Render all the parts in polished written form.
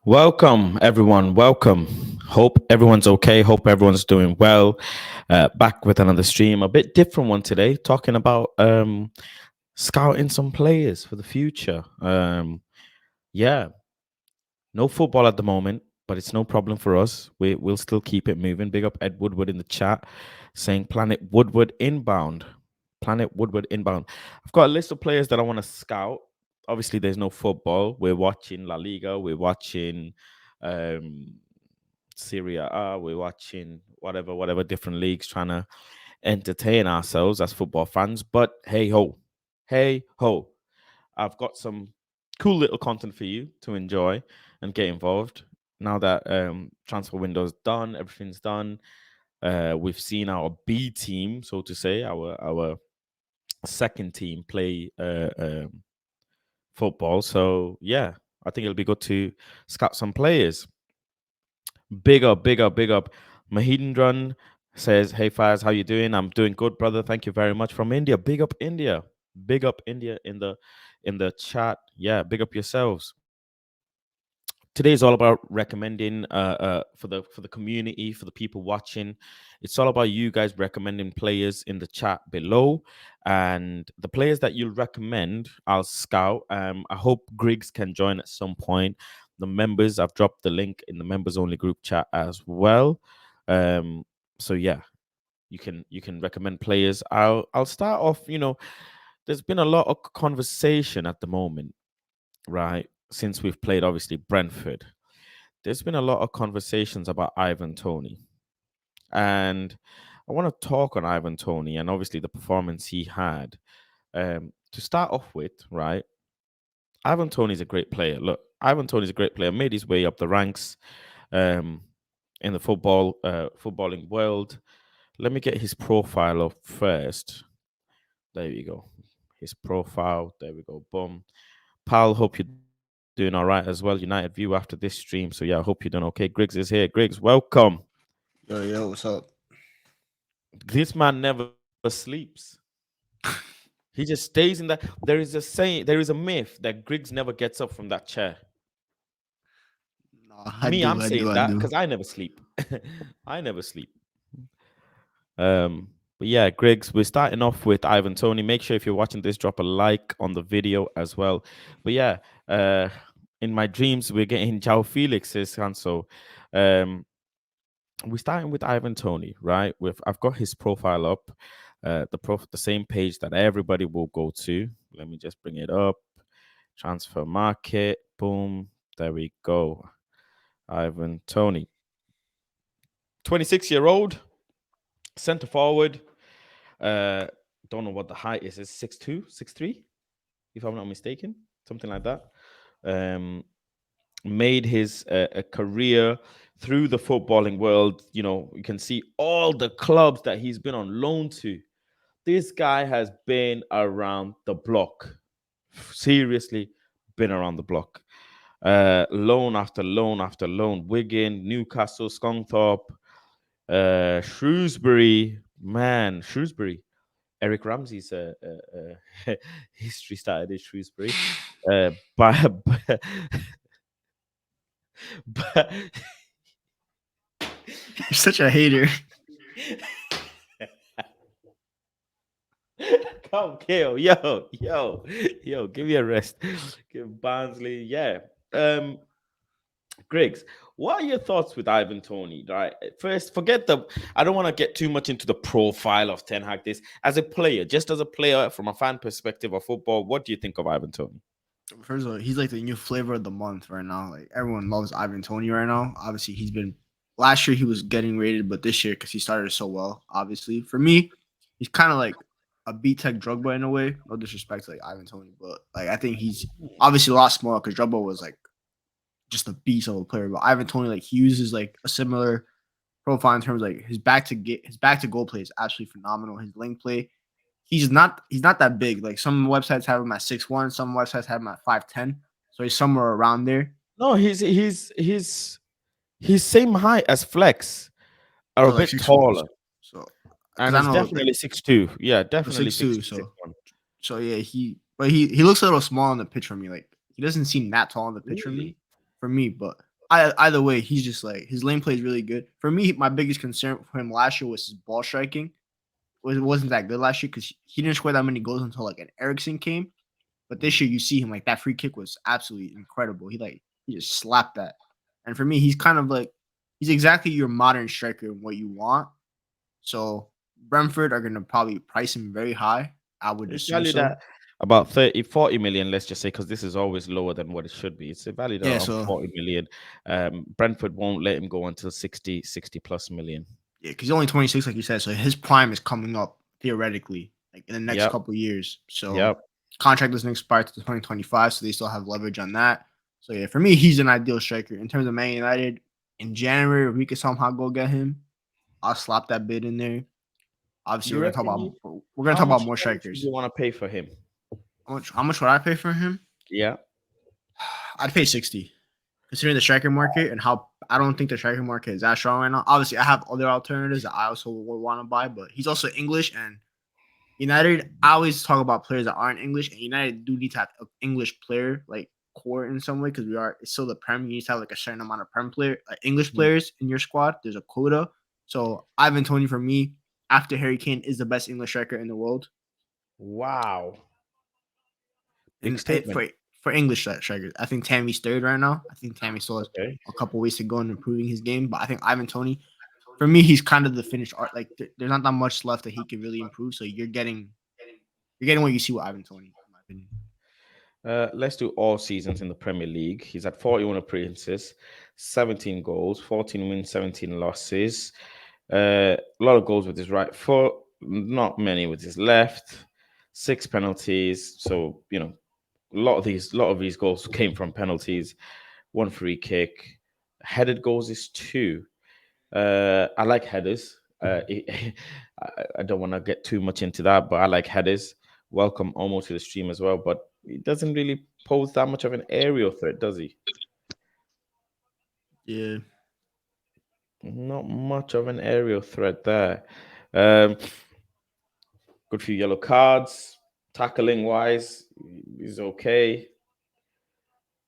Welcome, everyone. Welcome. Hope everyone's okay. Hope everyone's doing well. Back with another stream, a bit different one today, talking about scouting some players for the future. Yeah, no football at the moment, but it's no problem for us. We'll still keep it moving. Big up Ed Woodward in the chat saying Planet Woodward inbound. Planet Woodward inbound. I've got a list of players that I want to scout. Obviously, there's no football. We're watching La Liga. We're watching Serie A. We're watching whatever different leagues, trying to entertain ourselves as football fans. But hey ho, I've got some cool little content for you to enjoy and get involved. Now that transfer window's done, everything's done. We've seen our B team, so to say, our second team play football. So yeah, I think it'll be good to scout some players. Big up. Mahindran says, "Hey Faz, how you doing? I'm doing good, brother. Thank you very much from India. Big up India. Big up India in the chat. Yeah, big up yourselves." Today is all about recommending for the community, for the people watching. It's all about you guys recommending players in the chat below, and the players that you'll recommend, I'll scout. I hope Griggs can join at some point. The members, I've dropped the link in the members only group chat as well. So yeah, you can recommend players. I'll start off. There's been a lot of conversation at the moment, right? Since we've played, obviously, Brentford, there's been a lot of conversations about Ivan Toney. And I want to talk on Ivan Toney and obviously the performance he had. To start off with, right? Ivan Toney's a great player. Look, Ivan Toney's a great player, made his way up the ranks in the footballing world. Let me get his profile up first. There we go. His profile. There we go. Boom. Pal, hope you're doing all right as well. United view after this stream. So yeah, I hope you're doing okay. Griggs is here. Griggs, welcome. Yo, what's up? This man never sleeps. He just stays in that. There is a myth that Griggs never gets up from that chair. No, I'm saying that because I never sleep. I never sleep. But yeah, Griggs, we're starting off with Ivan Toney. Make sure if you're watching this, drop a like on the video as well. But yeah, in my dreams, we're getting João Felix, says Hanso. We're starting with Ivan Toney, right? I've got his profile up, the same page that everybody will go to. Let me just bring it up. Transfer market, boom, there we go. Ivan Toney, 26-year-old, center forward. Don't know what the height is. It's 6'2", 6'3", if I'm not mistaken, something like that. Made his a career through the footballing world. You can see all the clubs that he's been on loan to. This guy has been around the block. Seriously, been around the block. Loan after loan after loan. Wigan, Newcastle, Scunthorpe, Shrewsbury. Man, Shrewsbury. Eric Ramsey's history started in Shrewsbury. But You're such a hater. Come kill, yo, give me a rest. Give Barnsley, yeah. Griggs, what are your thoughts with Ivan Toney? Right, first, I don't want to get too much into the profile of Ten Hag. This as a player, just as a player from a fan perspective of football, what do you think of Ivan Toney? First of all, he's like the new flavor of the month right now. Like everyone loves Ivan Toney right now. Obviously, he's been last year he was getting rated, but this year because he started so well. Obviously, for me, he's kind of like a B-Tech Drogba in a way. No disrespect to like Ivan Toney, but like I think he's obviously a lot smaller because Drogba was like just a beast of a player. But Ivan Toney, like he uses like a similar profile in terms of like his back to goal play is absolutely phenomenal. His link play, he's not that big. Like some websites have him at 6'1", some websites have him at 5'10", so he's somewhere around there. No, he's same height as Flex, or So a like bit 6'1", taller, so because and I he's know like definitely 6'2". Yeah, definitely 6'2", 6'2", 6'1". so yeah, he looks a little small on the pitch for me. Like he doesn't seem that tall on the pitch Really? for me, but either way, he's just like his lane play is really good. For me, my biggest concern for him last year was his ball striking. It wasn't that good last year because he didn't score that many goals until like an Ericsson came. But this year, you see him like that free kick was absolutely incredible. He just slapped that. And for me, he's kind of like he's exactly your modern striker and what you want. So Brentford are gonna probably price him very high. I would It's assume valued so. at about 30, 40 million, let's just say, because this is always lower than what it should be. It's valued at Yeah, around so 40 million. Brentford won't let him go until 60 plus million. yeah, because he's only 26, like you said. So his prime is coming up theoretically, like in the next Yep. couple of years. So Yep. contract doesn't expire to 2025, so they still have leverage on that. So yeah, for me, he's an ideal striker in terms of Man United. In January, if we could somehow go get him, I'll slap that bid in there. Obviously, You reckon we're gonna talk about more how much would strikers. you want to pay for him? How much would I pay for him? Yeah. I'd pay 60. Considering the striker market and how I don't think the striker market is that strong right now. Obviously, I have other alternatives that I also would want to buy, but he's also English and United. I always talk about players that aren't English, and United do need to have an English player like core in some way because it's still the Prem. You need to have like a certain amount of English Mm. players in your squad. There's a quota. So Ivan Toney for me, after Harry Kane, is the best English striker in the world. Wow. Big And statement. for English strikers, I think Tammy's third right now. I think Tammy still has Okay. a couple ways to go in improving his game, but I think Ivan Toney, for me, he's kind of the finished art. Like there's not that much left that he can really improve. So you're getting what you see with Ivan Toney, in my opinion. Let's do all seasons in the Premier League. He's at 41 appearances, 17 goals, 14 wins, 17 losses. A lot of goals with his right foot, not many with his left. 6 penalties. So, a lot of these goals came from penalties. 1 free kick. Headed goals is 2. I like headers. I don't want to get too much into that, but I like headers. Welcome almost to the stream as well, but he doesn't really pose that much of an aerial threat, does he? Yeah. Not much of an aerial threat there. Um, Good few yellow cards. Tackling wise, he's okay.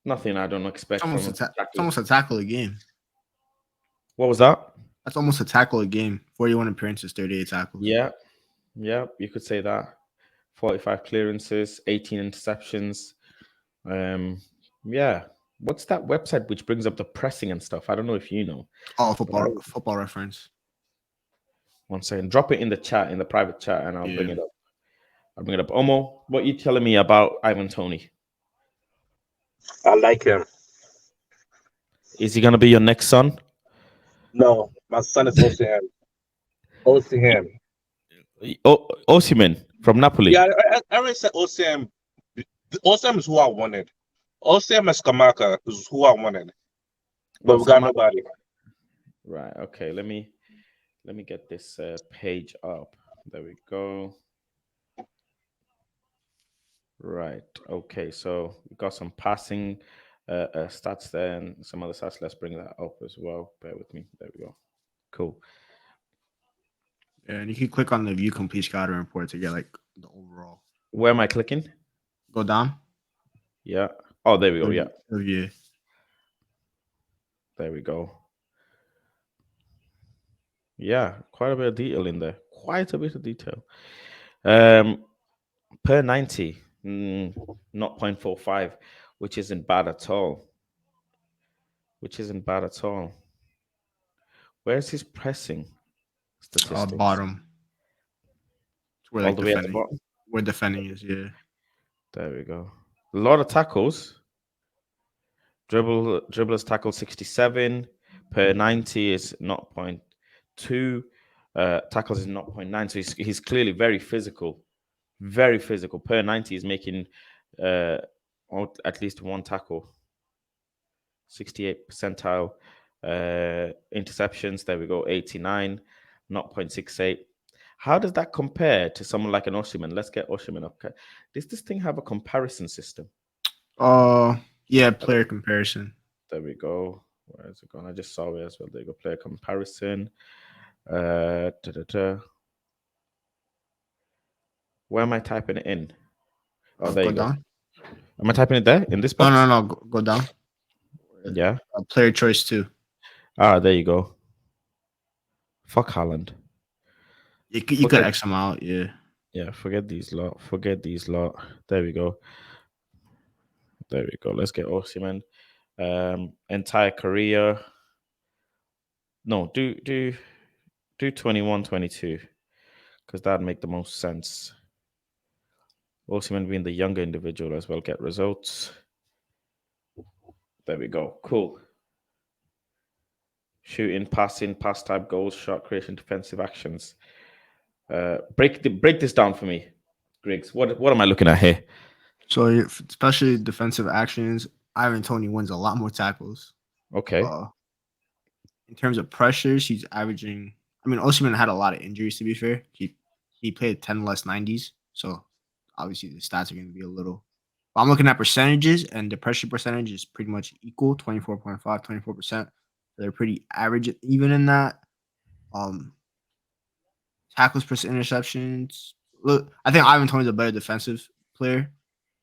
Nothing I don't expect from him. It's almost a tackle a game. What was that? That's almost a tackle a game. 41 appearances, 38 tackles. Yeah, you could say that. 45 clearances, 18 interceptions. Yeah. What's that website which brings up the pressing and stuff? I don't know if you know. Oh, But football reference. one second. Drop it in the chat, in the private chat, and I'll bring Yeah. it up. Omo, what you telling me about Ivan Toney? I like him. Is he gonna be your next son? No, my son is Osimhen. Osimhen. Osimhen from Napoli. Yeah, I already said Osimhen. Osimhen is who I wanted. Osimhen Eskamaka is who I wanted. But we got nobody. Right. Okay. Let me get this page up. There we go. Right. Okay. So we got some passing stats there and some other stats. Let's bring that up as well. Bear with me. There we go. Cool. Yeah, and you can click on the view complete scouting report to get like the overall. Where am I clicking? Go down. Yeah. Oh, there we go. Yeah. Yeah. There we go. Yeah, quite a bit of detail in there. Quite a bit of detail. Per 90, 0.45, which isn't bad at all. Where's his pressing statistics? Bottom. It's where All like the way at the defending, bottom. where defending is. Yeah. There we go. A lot of tackles. Dribblers tackle 67. Per 90 is 0.2. Tackles is 0.9. So he's clearly very physical. Very physical. Per 90 is making at least one tackle. 68 percentile. Interceptions, there we go, 89, 0.68. How does that compare to someone like an Osimhen? Let's get Osimhen up. Does this thing have a comparison system? Yeah, player comparison. There we go. Where is it going? I just saw it as well. There you go. Player comparison. Where am I typing it in? Oh, there Go you go. down. Am I typing it there in this box? No. Go down. Yeah. Player choice 2. There you go. Fuck Haaland. You could X them out, yeah. Yeah, forget these lot. There we go. Let's get Osimhen. Entire career. No, do 21, 22. Because that'd make the most sense. Osimhen being the younger individual as well. Get results. There we go. Cool. Shooting, passing, pass type, goals, shot creation, defensive actions. Break this down for me, Griggs. What am I looking at here? So especially defensive actions, Ivan Toney wins a lot more tackles. Okay. In terms of pressures, he's averaging. I mean, Osimhen had a lot of injuries. To be fair, he played 10 less 90s, so obviously the stats are going to be a little. But I'm looking at percentages, and the pressure percentage is pretty much equal, 24.5, 24%. They're pretty average even in that. Tackles per interceptions. Look, I think Ivan Toney's a better defensive player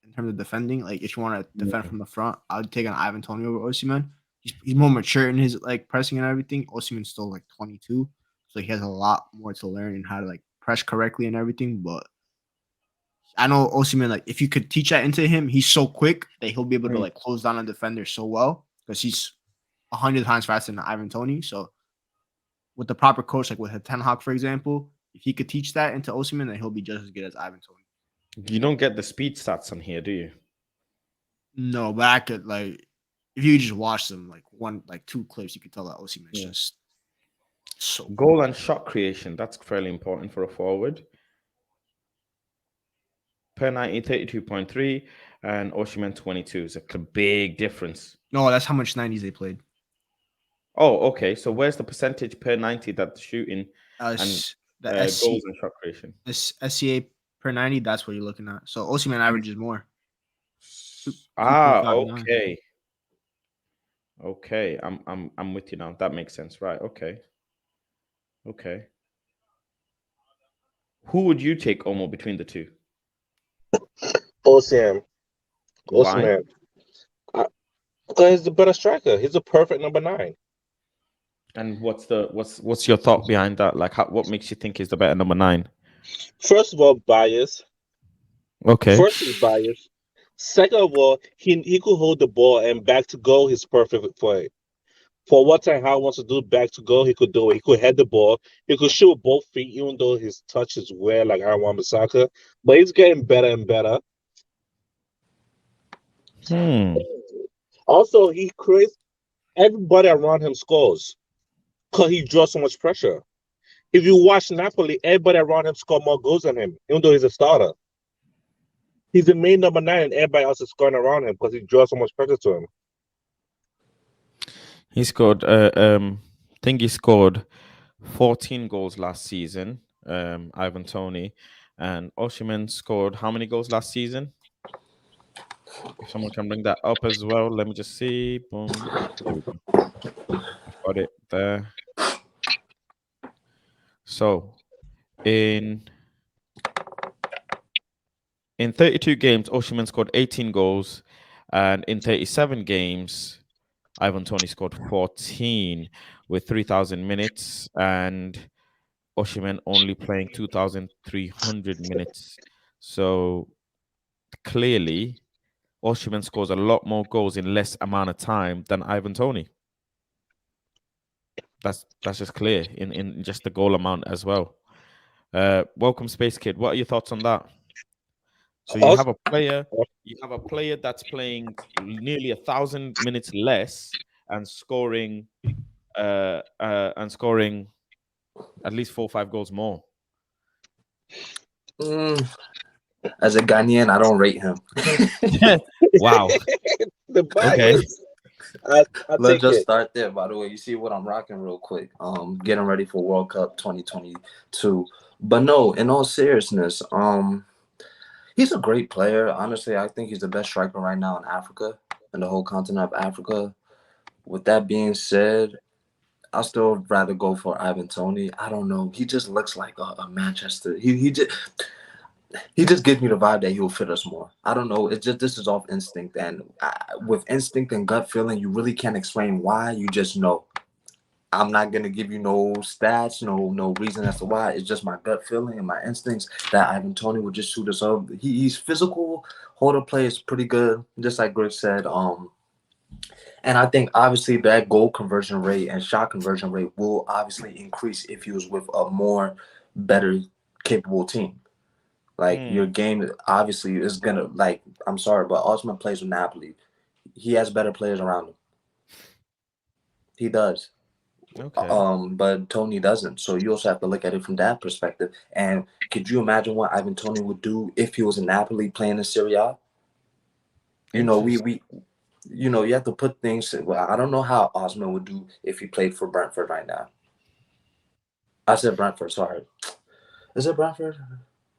in terms of defending. Like, if you want to defend from the front, I would take an Ivan Toney over Osimhen. He's more mature in his like pressing and everything. Osimhen's still like 22, so he has a lot more to learn in how to like press correctly and everything. But I know Osimhen, like if you could teach that into him, he's so quick that he'll be able to like close down a defender so well because he's 100 times faster than Ivan Toney. So with the proper coach, like with Ten Hag, for example, if he could teach that into Osimhen, then he'll be just as good as Ivan Toney. You don't get the speed stats on here, do you? No, but I could like if you just watch them like 2 clips, you could tell that Osimhen's just so goal cool. And shot creation. That's fairly important for a forward. Per 90, 32.3 and Osimhen 22 is a big difference. No, that's how much 90s they played. Oh, okay. So where's the percentage per 90 that the shooting and the goals and shot creation? This SCA per 90, that's what you're looking at. So Osimhen averages more. Okay. Okay, I'm with you now. That makes sense, right? Okay. Who would you take, Omo, between the two? Osimhen. Why? Because he's the better striker. He's a perfect number 9. And what's your thought behind that? Like, what makes you think he's the better number 9? First of all, bias. Okay. First is bias. Second of all, he could hold the ball and back to goal. He's perfect for it. For what Ten Hag wants to do back to goal, he could do it. He could head the ball. He could shoot with both feet, even though his touch is weird like Aaron Wan-Bissaka. But he's getting better and better. Also, he creates everybody around him scores because he draws so much pressure. If you watch Napoli, everybody around him score more goals than him, even though he's a starter. He's the main number 9, and everybody else is scoring around him because he draws so much pressure to him. He scored. He scored 14 goals last season. Ivan Toney, and Osimhen scored how many goals last season? If someone can bring that up as well, let me just see. Boom. There we go. I've got it there. So, in 32 games, Osimhen scored 18 goals, and in 37 games, Ivan Toney scored 14 with 3,000 minutes, and Osimhen only playing 2,300 minutes. So clearly, Osimhen scores a lot more goals in less amount of time than Ivan Toney. That's just clear in just the goal amount as well. Welcome, Space Kid. What are your thoughts on that? So you have a player that's playing nearly 1,000 minutes less and scoring at least 4 or 5 goals more. As a Ghanaian, I don't rate him. Wow. The bias. I Let's take just it. start there. By the way, you see what I'm rocking real quick. Getting ready for World Cup 2022. But no, in all seriousness, he's a great player. Honestly, I think he's the best striker right now in Africa, in the whole continent of Africa. With that being said, I'll still rather go for Ivan Toney. I don't know. He just looks like a Manchester. He just gives me the vibe that he'll fit us more. I don't know. It's just this is off instinct, and with instinct and gut feeling, you really can't explain why. You just know. I'm not gonna give you no stats, no reason as to why. It's just my gut feeling and my instincts that Ivan Toney would just suit us up. He's physical. Holder play is pretty good, just like Greg said. And I think obviously that goal conversion rate and shot conversion rate will obviously increase if he was with a more better capable team. Like your Mm, game obviously is gonna like I'm sorry, but Osimhen plays with Napoli. He has better players around him. He does. okay. But Tony doesn't. So you also have to look at it from that perspective. And could you imagine what Ivan Tony would do if he was in Napoli playing in Serie A? You know, we Interesting. we you have to put things. Well, I don't know how Osman would do if he played for Brentford right now. I said Brentford. Sorry, is it Brentford?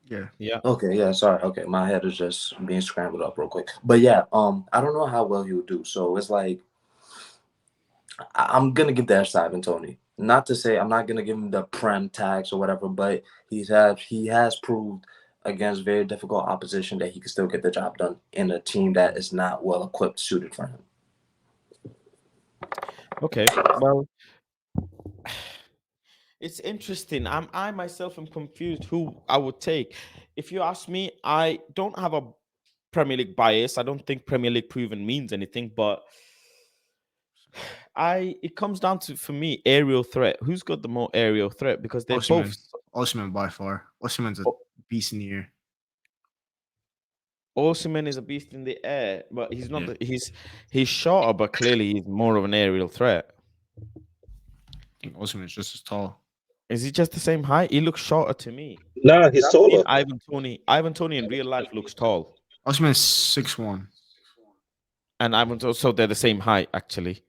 Yeah. Yeah. Okay, yeah, sorry. Okay, my head is just being scrambled up real quick. But yeah, I don't know how well he would do. So it's like I'm gonna give that to Ivan Tony. Not to say I'm not gonna give him the prem tax or whatever, but he has proved against very difficult opposition that he can still get the job done in a team that is not well equipped, suited for him. Okay. Well, it's interesting. I myself am confused who I would take. If you ask me, I don't have a Premier League bias. I don't think Premier League proven means anything, but I it comes down to for me aerial threat. Who's got the more aerial threat? Because they're both. Osimhen. Osimhen by far. Osimhen's a beast in the air. Osimhen is a beast in the air, but he's not. Yeah. He's shorter, but clearly he's more of an aerial threat. I think Osimhen's just as tall. Is he just the same height? He looks shorter to me. Nah, 'Cause he's I've seen taller. Ivan Tony. Ivan Tony in real life looks tall, Osimhen's 6'1". and so they're the same height. Actually,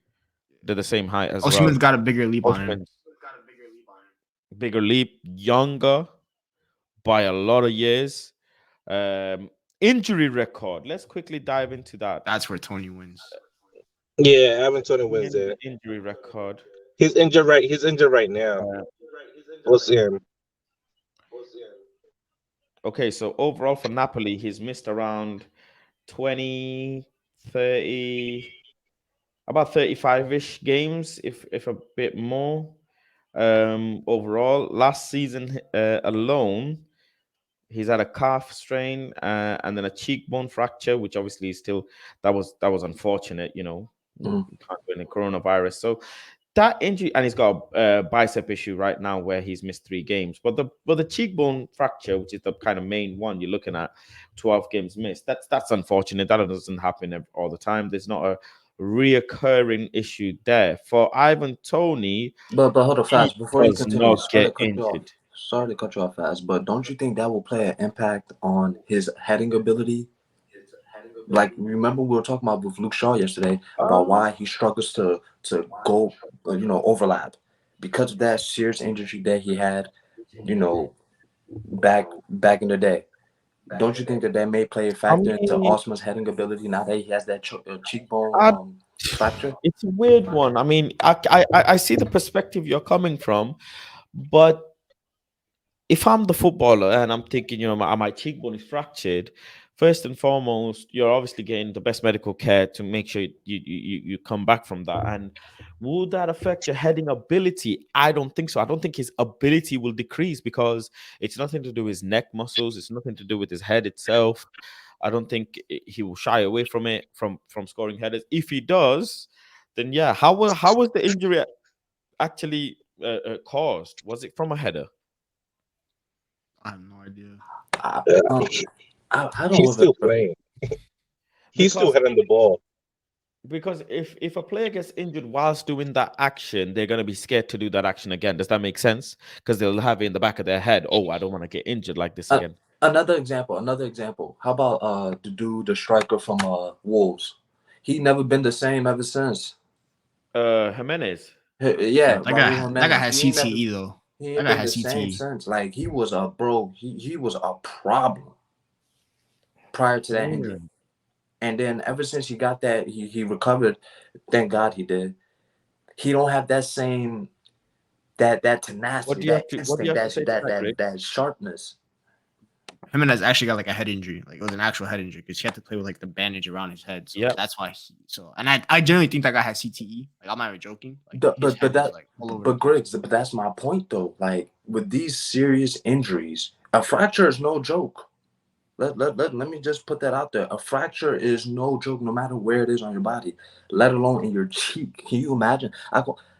they're the same height as Osimhen's well. got a bigger leap on him. Osimhen's bigger leap, younger by a lot of years. Um, Injury record. Let's quickly dive into that. That's where Tony wins. Yeah, Ivan Tony wins The there. injury record. He's injured right. He's injured right now. Uh, What's him? okay, so overall for Napoli, he's missed around 20, 30, about 35-ish games, if a bit more. Overall, last season alone, he's had a calf strain and then a cheekbone fracture, which obviously is still that was unfortunate. Mhm. You can't win a coronavirus. So that injury, and he's got a bicep issue right now where he's missed 3 games. But the cheekbone fracture, which is the kind of main one you're looking at, 12 games missed. That's unfortunate. That doesn't happen all the time. There's not a reoccurring issue there for Ivan Tony. But hold on He fast before you does continue. not Sorry to get cut you off. injured. Sorry to cut you off fast, but don't you think that will play an impact on his heading ability? Like remember we were talking about with Luke Shaw yesterday about Um, why he struggles to go overlap because of that serious injury that he had you know back in the day. Don't you think that may play a I factor into mean, Osman's heading ability now that he has that cheekbone I, fracture? it's a weird one. I mean, I see the perspective you're coming from, but if I'm the footballer and I'm thinking, my cheekbone is fractured, first and foremost, you're obviously getting the best medical care to make sure you come back from that. And would that affect your heading ability? I don't think so. I don't think his ability will decrease because it's nothing to do with his neck muscles. It's nothing to do with his head itself. I don't think he will shy away from it from scoring headers. If he does, then yeah. How was the injury actually caused? Was it from a header? I have no idea. I, Uh, um, he- I don't he's know if still playing. He's still Because hitting the ball. if a player gets injured whilst doing that action, they're going to be scared to do that action again. Does that make sense? Because they'll have it in the back of their head. Oh, I don't want to get injured like this uh, again. another example. How about the striker from Wolves? He never been the same ever since. Jimenez. Yeah, That Raul guy Jimenez. has He ain't never, CTE though. he That ain't guy been the has same CTE. since. Like he was a bro. He was a problem prior to that injury. And then ever since he got that, he recovered. Thank God he did. He don't have that same that tenacity, that What do you instinct, have to say to that, Greg? that sharpness. Jimenez actually got like a head injury. Like it was an actual head injury because he had to play with like the bandage around his head. So Yeah. that's why. And I genuinely think that guy has CTE. Like I'm not even joking. Like his head is like all over. But Griggs, but that's my point though. Like with these serious injuries, a fracture is no joke. Let me just put that out there. A fracture is no joke, no matter where it is on your body, let alone in your cheek. Can you imagine?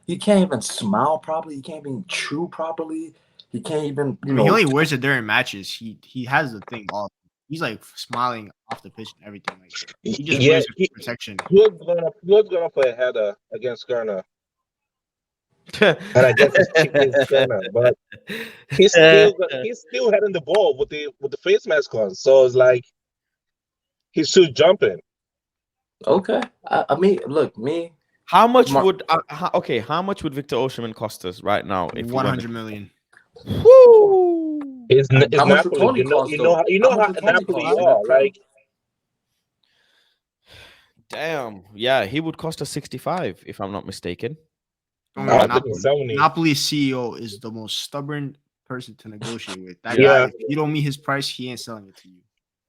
He can't even smile properly. He can't even chew properly. He can't even, I mean, he only wears it during matches. He has the thing off. He's like smiling off the pitch and everything. Like he just wears it for protection. He was going for a header against Ghana. And I guess his cheek is Ghana, but he's still heading the ball with the face mask on. So it's like he's still jumping. Okay. I mean, look, me. How much would how much would Victor Osimhen cost us right now? If 100 million. Woo! It's how much would Napoli. Toney cost? You know how Napoli are. Like, damn, yeah, he would cost us 65 if I'm not mistaken. Napoli's CEO is the most stubborn person to negotiate with. That guy, if you don't meet his price, he ain't selling it to you.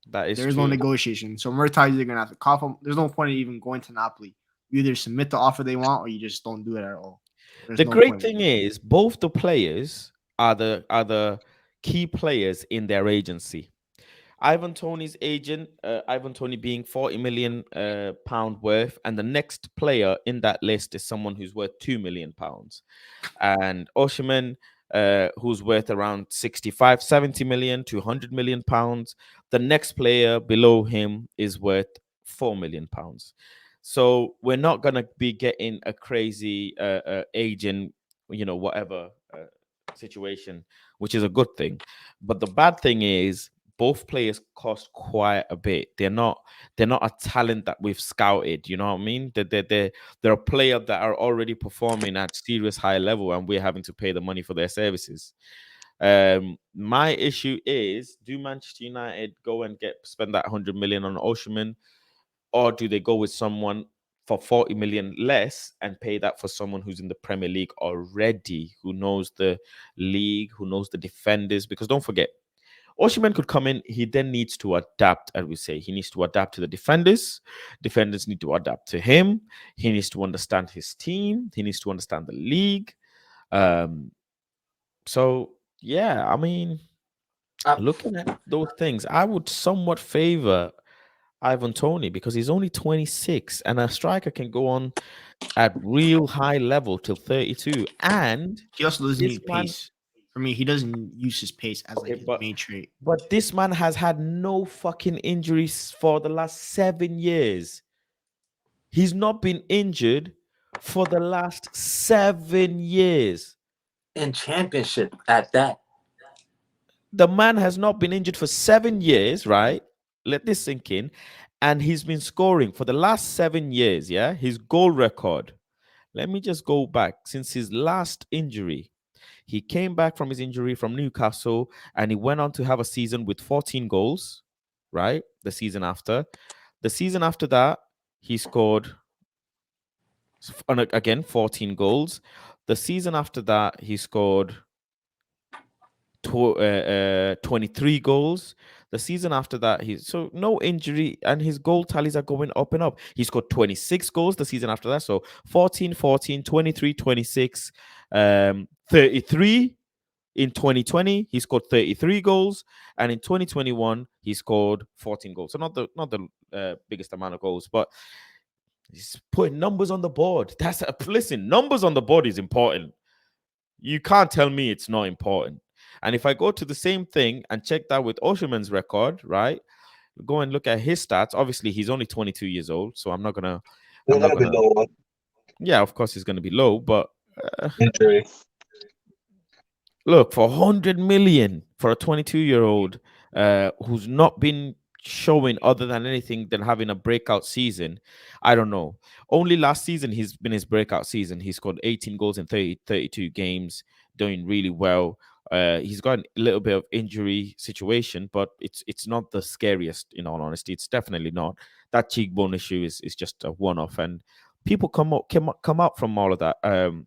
There's no negotiation. So Murtag's either gonna have to cough him. There's no point in even going to Napoli. You either submit the offer they want or you just don't do it at all. The great thing is both the players are the key players in their agency. Ivan Toney's agent, Ivan Toney being 40 million pound worth, and the next player in that list is someone who's worth 2 million pounds. And Osimhen, who's worth around 65, 70 million, 200 million pounds. The next player below him is worth 4 million pounds. So we're not gonna be getting a crazy agent, whatever situation, which is a good thing. But the bad thing is both players cost quite a bit. They're not a talent that we've scouted. You know what I mean? They're a player that are already performing at serious high level, and we're having to pay the money for their services. My issue is: do Manchester United go and spend that 100 million on Osimhen, or do they go with someone for 40 million less and pay that for someone who's in the Premier League already, who knows the league, who knows the defenders? Because don't forget, Osimhen could come in. He then needs to adapt, as we say. He needs to adapt to the defenders. Defenders need to adapt to him. He needs to understand his team. He needs to understand the league. So, yeah, I mean, looking at those things, I would somewhat favor Ivan Toney because he's only 26 and a striker can go on at real high level till 32. And he also doesn't need pace. For me, he doesn't use his pace as like his main trait. But this man has had no fucking injuries for the last 7 years. He's not been injured for the last 7 years. In championship at that. The man has not been injured for 7 years, right? Let this sink in. And he's been scoring for the last 7 years, yeah? His goal record. Let me just go back since his last injury. He came back from his injury from Newcastle and he went on to have a season with 14 goals, right? The season after. The season after that, he scored, again, 14 goals. The season after that, he scored 23 goals. The season after that, so no injury, and his goal tallies are going up and up. He scored 26 goals the season after that. So 14, 14, 23, 26, 33. In 2020, he scored 33 goals, and in 2021, he scored 14 goals. So not the biggest amount of goals, but he's putting numbers on the board. Listen, numbers on the board is important. You can't tell me it's not important. And if I go to the same thing and check that with Osimhen's record, right? Go and look at his stats. Obviously, he's only 22 years old, so I'm not gonna. Yeah, of course, he's gonna be low, but injury. Look, for 100 million for a 22-year-old who's not been showing other than anything than having a breakout season. I don't know. Only last season he's been his breakout season. He scored 18 goals in 32 games, doing really well. He's got a little bit of injury situation, but it's not the scariest, in all honesty. It's definitely not. That cheekbone issue is just a one-off, and people come out from all of that.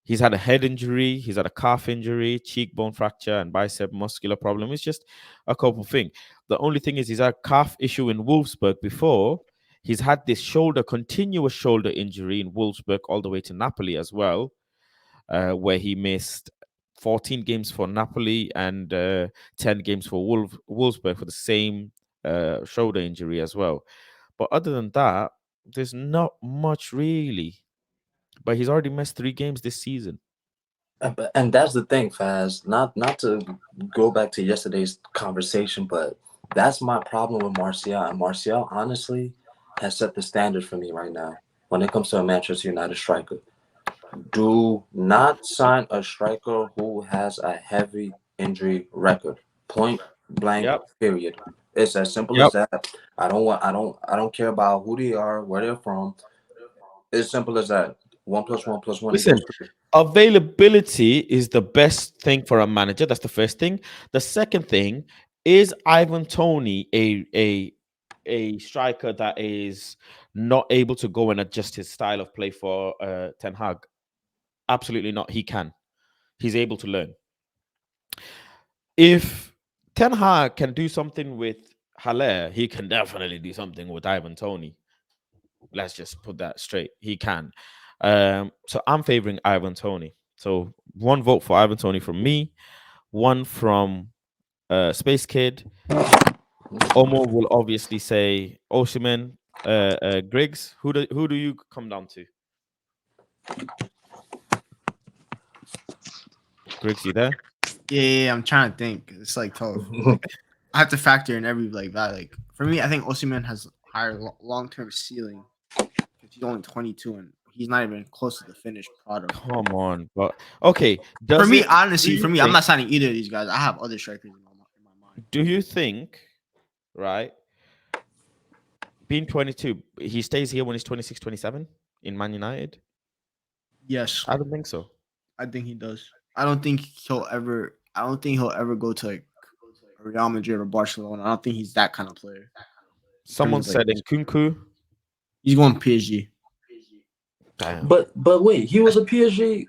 He's had a head injury, he's had a calf injury, cheekbone fracture, and bicep muscular problem. It's just a couple of things. The only thing is he's had a calf issue in Wolfsburg before. He's had this continuous shoulder injury in Wolfsburg all the way to Napoli as well, where he missed 14 games for Napoli and 10 games for Wolfsburg for the same shoulder injury as well. But other than that, there's not much really. But he's already missed 3 games this season. And that's the thing, Faz. Not to go back to yesterday's conversation, but that's my problem with Martial. And Martial, honestly, has set the standard for me right now when it comes to a Manchester United striker. Do not sign a striker who has a heavy injury record. Point blank. Yep. Period. It's as simple as that. I don't care about who they are, where they're from. It's simple as that. 1 + 1 + 1 Listen, equals 3. availability is the best thing for a manager. That's the first thing. The second thing is Ivan Toney a striker that is not able to go and adjust his style of play for Ten Hag. Absolutely not. He can. He's able to learn. If Ten Hag can do something with Haller, he can definitely do something with Ivan Toney. Let's just put that straight. He can. So I'm favoring Ivan Toney. So 1 vote for Ivan Toney from me, 1 from Space Kid. Omo will obviously say Osimhen. Griggs, who do you come down to? Griggs, you there? Yeah, I'm trying to think. It's like tough. I have to factor in every like that. Like for me, I think Osimhen has higher long-term ceiling because he's only 22 and he's not even close to the finished product. Come on, but okay. For me, honestly, I'm not signing either of these guys. I have other strikers in my mind. Do you think, right? Being 22, he stays here when he's 26, 27 in Man United? Yes, I don't think so. I think he does. I don't think he'll ever go to like Real Madrid or Barcelona. I don't think he's that kind of player. Someone said in Nkunku. He's going PSG. Damn. But wait, he was a PSG.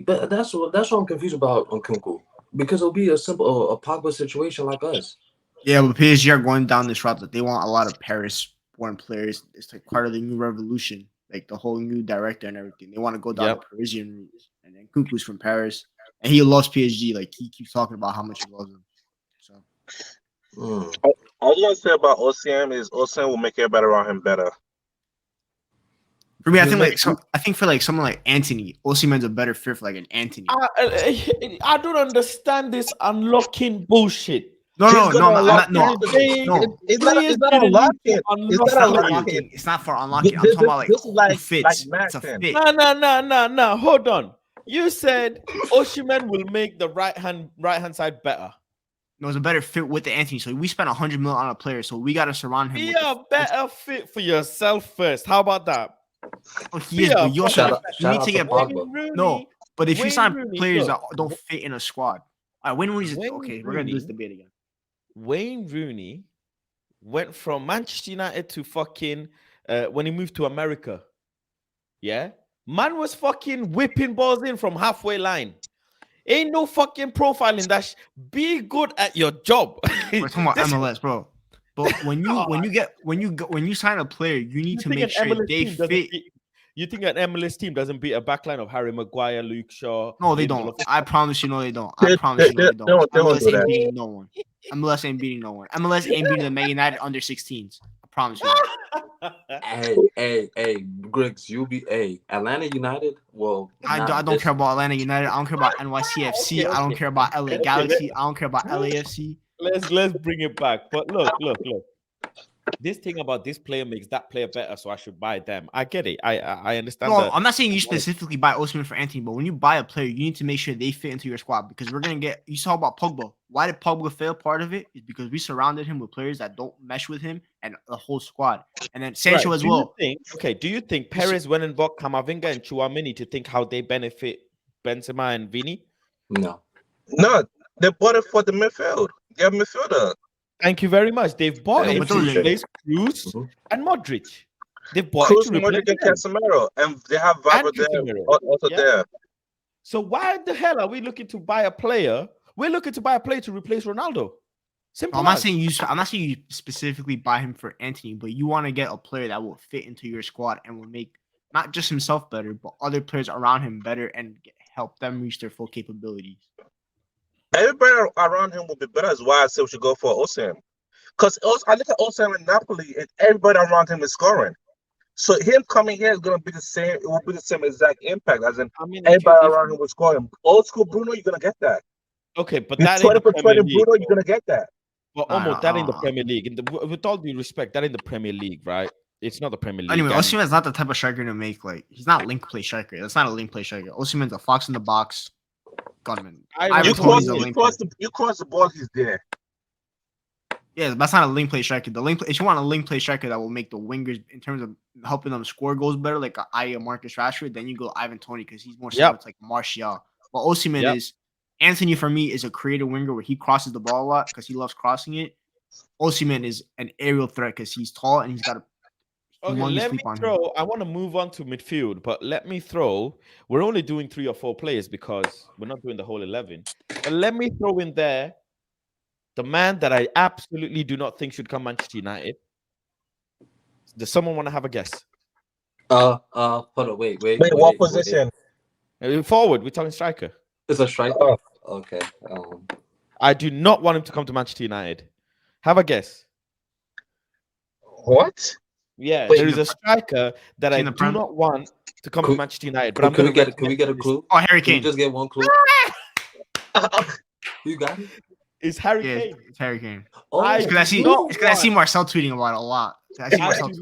But that's what I'm confused about on Nkunku, because it'll be a simple a Pogba situation like us. Yeah, but PSG are going down this route that they want a lot of Paris-born players. It's like part of the new revolution, like the whole new director and everything. They want to go down the Parisian route. And then Nkunku's from Paris, and he loves PSG. Like he keeps talking about how much he loves them. So, all I want to say about Osimhen is Osimhen will make everybody around him better. For me, I think for like someone like Anthony, Osimhen's a better fit for like an Anthony. I don't understand this unlocking bullshit. No. It's not unlocking. It's not for unlocking. I'm talking about like this is like fits. Like it's a fit. No. Hold on. You said Osimhen will make the right hand side better. No, it's a better fit with the Anthony. So we spent 100 million on a player, so we got to surround him. Be a better fit for yourself first. How about that? Oh, he is, but you also need to get Rooney. No, but if you sign Rooney, players that don't fit in a squad, all right, Wayne Rooney's okay. We're gonna do this debate again. Wayne Rooney went from Manchester United to fucking when he moved to America. Yeah, man was fucking whipping balls in from halfway line. Ain't no fucking profile in that. Be good at your job. We're talking about MLS, bro. But when you sign a player, you need to make sure they fit. You think an MLS team doesn't beat a backline of Harry Maguire, Luke Shaw? No, they don't. I promise you, no, they don't. I promise you, no, they don't. MLS ain't beating no one. MLS ain't beating no one. MLS ain't beating the Man United under 16s. I promise you. Hey, Griggs, Atlanta United. Well, I don't care about Atlanta United. I don't care about NYCFC. I don't care about LA Galaxy. I don't care about LAFC. Let's bring it back. But look. this thing about this player makes that player better, so I should buy them. I get it. I understand. No, I'm not saying you specifically buy Osimhen for Anthony, but when you buy a player, you need to make sure they fit into your squad because we're gonna get. You saw about Pogba. Why did Pogba fail? Part of it is because we surrounded him with players that don't mesh with him and the whole squad, and then Sancho as well. Do you think Perez went and bought Camavinga and Chouameni to think how they benefit Benzema and Vini? No, they bought it for the midfield. They're midfielder. Thank you very much. They've bought Yeah, it but to those- replace Cruz and Modric. They've bought Cruz, it to replace Modric, and them. Casemiro, and they have Vava there, Casemiro. also Yeah. there. So why the hell are we looking to buy a player? We're looking to buy a player to replace Ronaldo. Simple. I'm not saying you specifically buy him for Anthony, but you want to get a player that will fit into your squad and will make not just himself better, but other players around him better and help them reach their full capabilities. Everybody around him will be better. That's why I say we should go for Osimhen. Because I look at Osimhen in Napoli, and everybody around him is scoring. So him coming here is going to be the same. It will be the same exact impact as in everybody around him was scoring. Old school Bruno, you're going to get that. Okay, but You that 20 in the for Premier 20 League. Bruno, you're going to get that. But almost that in the Premier League. With all due respect, that in the Premier League, right? It's not the Premier League. Anyway, Osimhen's not the type of striker to make he's not link play striker. That's not a link play striker. Osimhen's a fox in the box gunman. You cross the ball, he's there. Yeah, that's not a link play striker. If you want a link play striker that will make the wingers in terms of helping them score goals better, like a Marcus Rashford, then you go Ivan Toney because he's more similar to like Martial. But Osimhen is Anthony for me is a creative winger where he crosses the ball a lot because he loves crossing it. Osimhen is an aerial threat because he's tall and he's got a. Okay, let me throw. I want to move on to midfield, but let me throw. We're only doing 3 or 4 players because we're not doing the whole 11. But let me throw in there the man that I absolutely do not think should come Manchester United. Does someone want to have a guess? Hold on, wait. What position? Forward. We're talking striker. It's a striker. Okay. I do not want him to come to Manchester United. Have a guess. What? Yeah, there is a striker that I do not want to come to Manchester United. But can we get a clue? Oh, Harry Kane. Can we just get one clue? You got it. It's Harry Kane. It's Harry Kane. Oh, it's because I see Marcel tweeting about it a lot. I do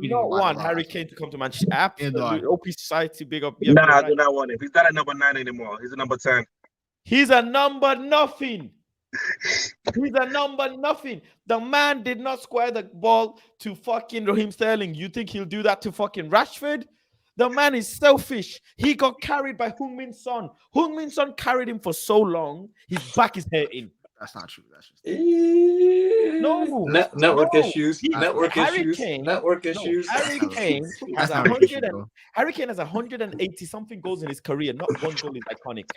not want Harry Kane to come to Manchester. Absolutely. OP Society, big up. Nah, I do not want him. He's not a number 9 anymore. He's a number 10. He's a number nothing. He's a number nothing. The man did not square the ball to fucking Raheem Sterling. You think he'll do that to fucking Rashford? The man is selfish. He got carried by Heung-min Son. Heung-min Son carried him for so long, his back is hurting. That's not true. That's just network issues. Harry Kane has 180 something goals in his career. Not one goal is iconic.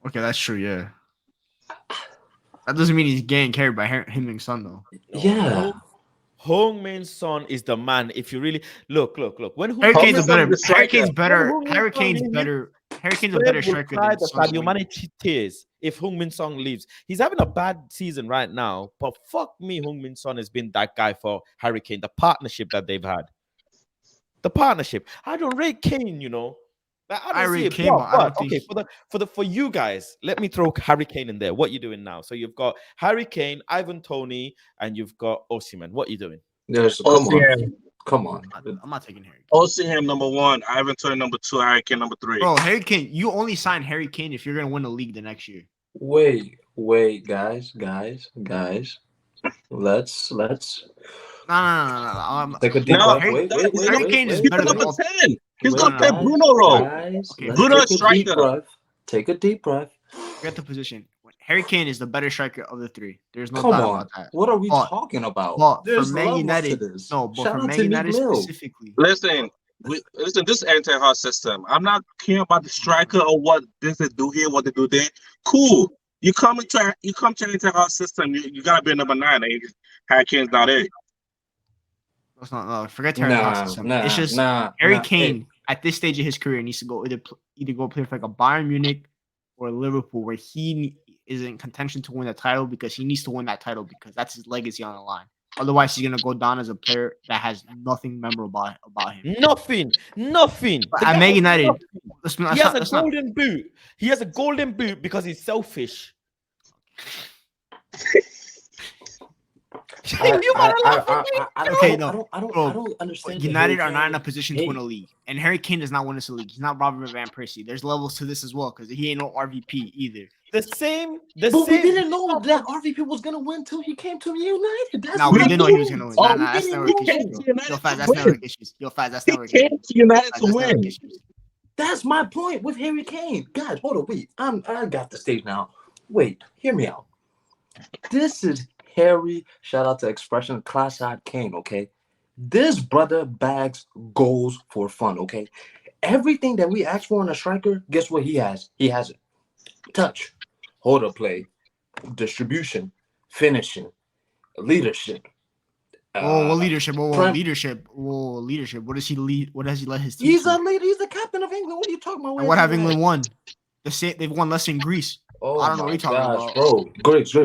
Okay, that's true. Yeah, that doesn't mean he's getting carried by Heung-min Son though. Yeah. Heung-min Son is the man. If you really look. When Harry Kane's a better striker than Sadio Mane tears if Heung-min Son leaves. He's having a bad season right now, but fuck me, Heung-min Son has been that guy for Harry Kane. The partnership that they've had. I don't rate Kane, you know. I rate Kane, for you guys, let me throw Harry Kane in there. What you doing now? So you've got Harry Kane, Ivan Toney, and you've got Osimhen. What you doing? Come on. I'm not taking Harry Kane. Osimhen number 1, Ivan Toney number 2, Harry Kane number 3. Bro, Harry Kane, you only sign Harry Kane if you're gonna win the league the next year. Wait, guys. Let's. No. Take a deep breath. Wait. Harry Kane is better than number 10. He's gonna play Bruno role. Bruno striker. Take a deep breath. Get the position. Harry Kane is the better striker of the 3. There's no doubt about that. What are we talking about? But for Man United, specifically. Listen, this is Ten Hag system. I'm not caring about the striker or what this is do here, what they do there. Cool. You come to Ten Hag system. You gotta be a number 9. Harry Kane's not it. That's not forget Ten Hag system. It's just Harry Kane at this stage of his career needs to go either go play for like a Bayern Munich or Liverpool, where he is in contention to win the title because he needs to win that title because that's his legacy on the line. Otherwise, he's gonna go down as a player that has nothing memorable about him. Nothing. At Man United, he has a golden boot. He has a golden boot because he's selfish. I don't understand. United are not in a position to win a league, and Harry Kane does not win us a league. He's not Robert Van Persie. There's levels to this as well because he ain't no RVP either. But we didn't know that RVP was gonna win till he came to United. That's No, we didn't know he was gonna win. Oh, Nah, that's network issues. Yo, Faz, that's network issues. Yo, Faz, that's He network came issues. to United Faz, to that's win. network issues. That's my point with Harry Kane. Guys, hold on, wait. I got the stage now. Wait, hear me out. This is Harry. Shout out to Expression Class-Side Kane. Okay, this brother bags goals for fun. Okay, everything that we ask for in a striker, guess what he has? He has it. Touch, hold up play, distribution, finishing, leadership. What leadership? Leadership. Leadership. What does he lead? What does he let his team? He's do? a leader. He's the captain of England. What are you talking about? And what have England won? They've won less than Greece. Oh, I don't know what you're talking about, bro. Griggs.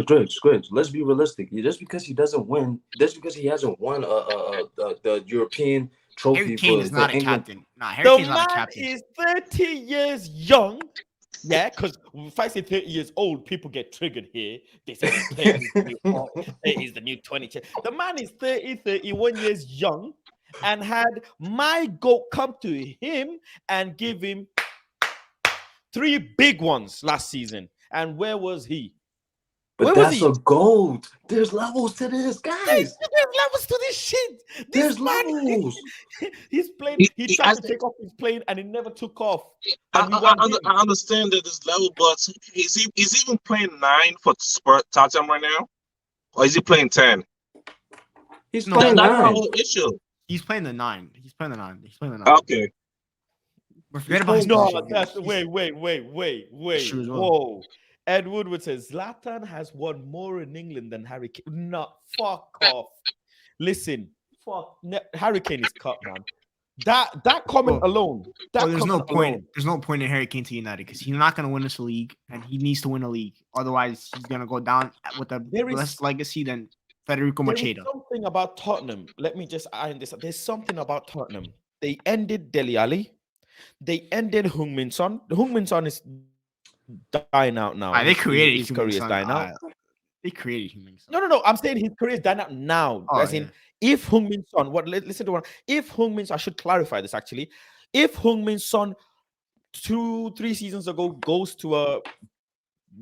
Let's be realistic. Just because he doesn't win, just because he hasn't won the European trophy Harry Kane for is not a England. captain. Nah, Harry The Kane's not a man captain. is 30 years young. Yeah, because if I say 30 years old, people get triggered here. They say he's the new 20. The man is 31 years young and had my goat come to him and give him 3 big ones last season. And where was he? But Where was that's he? a gold. There's levels to this, guys. There's levels to this shit. There's This man, levels. he's playing. He He tried has- to take off his plane and it never took off. I, And we won him. I understand that this level, but is even playing 9 for Tottenham right now, or is he playing 10? He's No, playing That's my 9. whole issue. He's playing the 9. Okay, But forget about his No, position. that's He's- wait. True as well. Whoa. Ed Woodward says Zlatan has won more in England than Harry Kane. No, fuck off. Listen, Harry Kane is cut, man. That comment alone. there's no point. There's no point in Harry Kane to United because he's not going to win this league, and he needs to win a league. Otherwise, he's going to go down with a less legacy than Federico There is Machado. something about Tottenham. Let me just iron this up. There's something about Tottenham. They ended Dele Alli. They ended Heung-min Son. Heung-min Son is dying out now. They created his career is dying out. They created Heung-min Son. No. I'm saying his career is dying out now. As in, if Heung-min Son, listen to one. If Heung-min Son, I should clarify this actually. If Heung-min Son 2-3 seasons ago goes to a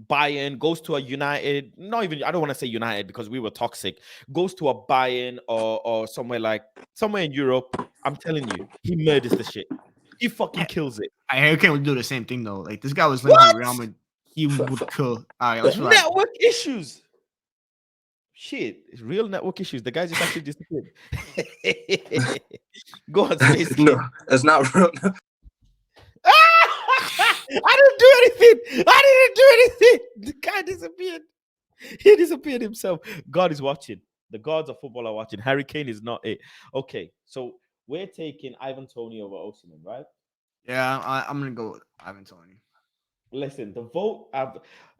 Bayern, goes to a United, not even, I don't want to say United because we were toxic, goes to a Bayern or somewhere in Europe, I'm telling you, he murders the shit. He fucking kills it. Harry Kane would do the same thing though. Like this guy was linked with Real Madrid. He would kill. All right, let's relax. Network issues. Shit, it's real network issues. The guy just actually disappeared. Go on, Space. No, it's not real. I didn't do anything. The guy disappeared. He disappeared himself. God is watching. The gods of football are watching. Harry Kane is not it. Okay, so we're taking Ivan Toney over Osimhen, right? Yeah, I'm gonna go with Ivan Toney. Listen, the vote.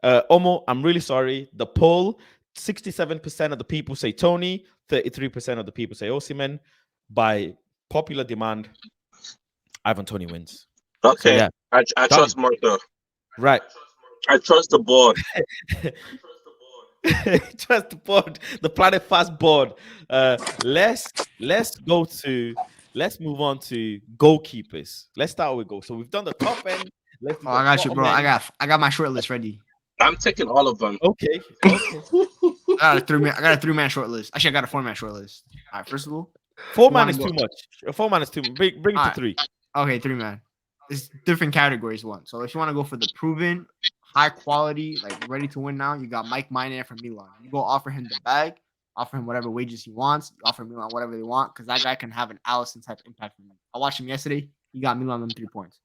Omo, I'm really sorry. The poll: 67% of the people say Toney, 33% of the people say Osimhen. By popular demand, Ivan Toney wins. okay. So, yeah. I trust Martha. Right. I trust the board. Trust the board, the Planet Fast board. Let's move on to goalkeepers. Let's start with goal. So we've done the top end. I got you, bro. I got my short list ready. I'm taking all of them. Okay. I got a 3-man short list. Actually, I got a 4-man short list. All right, first of all, 4-man is too much. 4-man is too much. Bring it to right. 3. Okay, 3-man. It's different categories. One. So if you want to go for the proven, high quality, like ready to win now, you got Mike Maignan from Milan. You go offer him the bag, offer him whatever wages he wants, you offer Milan whatever they want, because that guy can have an Allison type impact for me. I watched him yesterday. He got Milan them 3 points.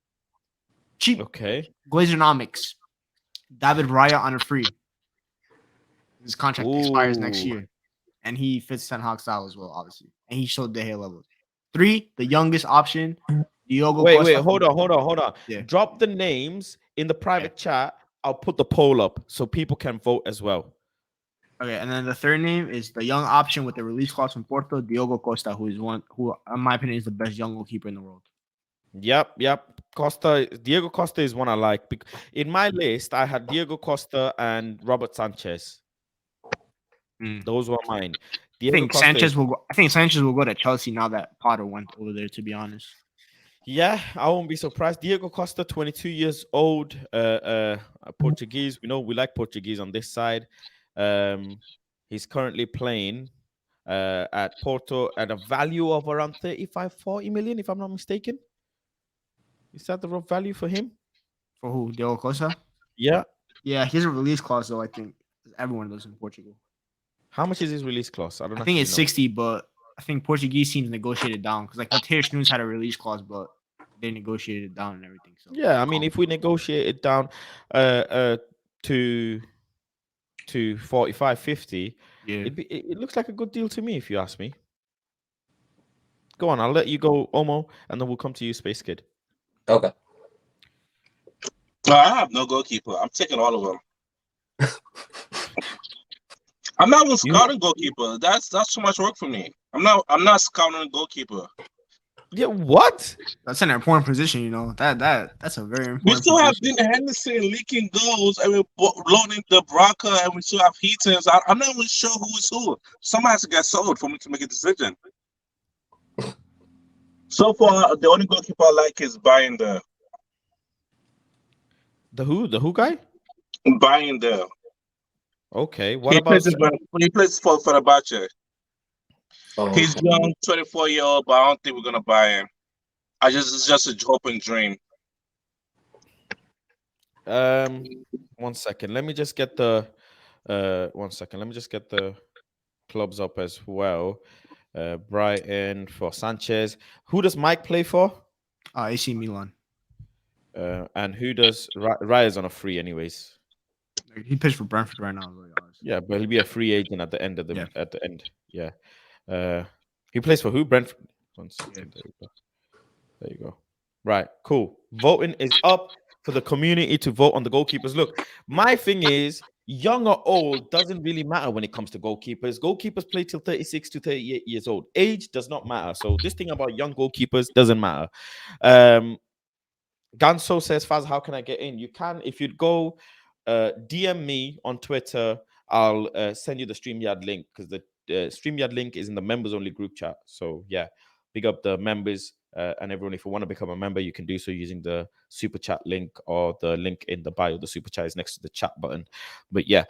Cheap. Okay. Glazernomics. David Raya on a free. His contract expires next year. And he fits Ten Hag style as well, obviously. And he showed De Gea levels. 3, the youngest option, Diogo Wait, Costa. hold on. Yeah. Drop the names in the private chat. I'll put the poll up so people can vote as well. Okay, and then the third name is the young option with the release clause from Porto, Diogo Costa, who, in my opinion, is the best young goalkeeper in the world. Yep. Diego Costa is one I like. In my list, I had Diego Costa and Robert Sanchez. Those were mine. I Diego think Costa Sanchez is- will go. I think Sanchez will go to Chelsea now that Potter went over there. To be honest, Yeah, I won't be surprised. Diego Costa, 22 years old, Portuguese. We know we like Portuguese on this side. He's currently playing at Porto at a value of around 35, 40 million, if I'm not mistaken. Is that the rough value for him? for who? Diogo Costa. Yeah. Yeah, he has a release clause though. I think everyone does in Portugal. How much is his release clause? I don't I think actually it's know. 60, but I think Portuguese teams negotiated down because like Matheus Nunes had a release clause, but they negotiated it down and everything. So Yeah, I mean, if we negotiate it down to 45, 50, yeah, it looks like a good deal to me, if you ask me. Go on, I'll let you go, Omo, and then we'll come to you, Space Kid. Okay. No, I have no goalkeeper. I'm taking all of them. I'm not even scouting goalkeeper. That's too much work for me. I'm not scouting a goalkeeper. Yeah, what? that's an important position. You know that's a very important. We still have position. Dean Henderson leaking goals, and we're loaning the Braca, and we still have Heatons. I'm not even sure who is who. Someone has to get sold for me to make a decision. So far, the only goalkeeper I like is buying the The who? The who guy? buying the. Okay. What He about plays for Fenerbahce. Oh, He's okay. young, 24-year-old, but I don't think we're gonna buy him. It's just a hope and dream. 1 second. Let me just get the 1 second. Let me just get the clubs up as well. Brighton for Sanchez. Who does Mike play for? AC Milan. And who does Raya's on a free anyways? Like, he pitched for Brentford right now. Really honest. Yeah, but he'll be a free agent at the end of the Yeah. at the end. Yeah. He plays for who? Brentford. 1 second. There you go. There you go. Right, cool. Voting is up for the community to vote on the goalkeepers. Look, my thing is, young or old doesn't really matter when it comes to goalkeepers. Goalkeepers play till 36 to 38 years old. Age does not matter. So this thing about young goalkeepers doesn't matter. Ganso says, Faz, how can I get in? You can, if you'd go DM me on Twitter, I'll send you the StreamYard link because the StreamYard link is in the members only group chat. So yeah, big up the members and everyone. If you want to become a member, you can do so using the super chat link or the link in the bio. The super chat is next to the chat button. But yeah,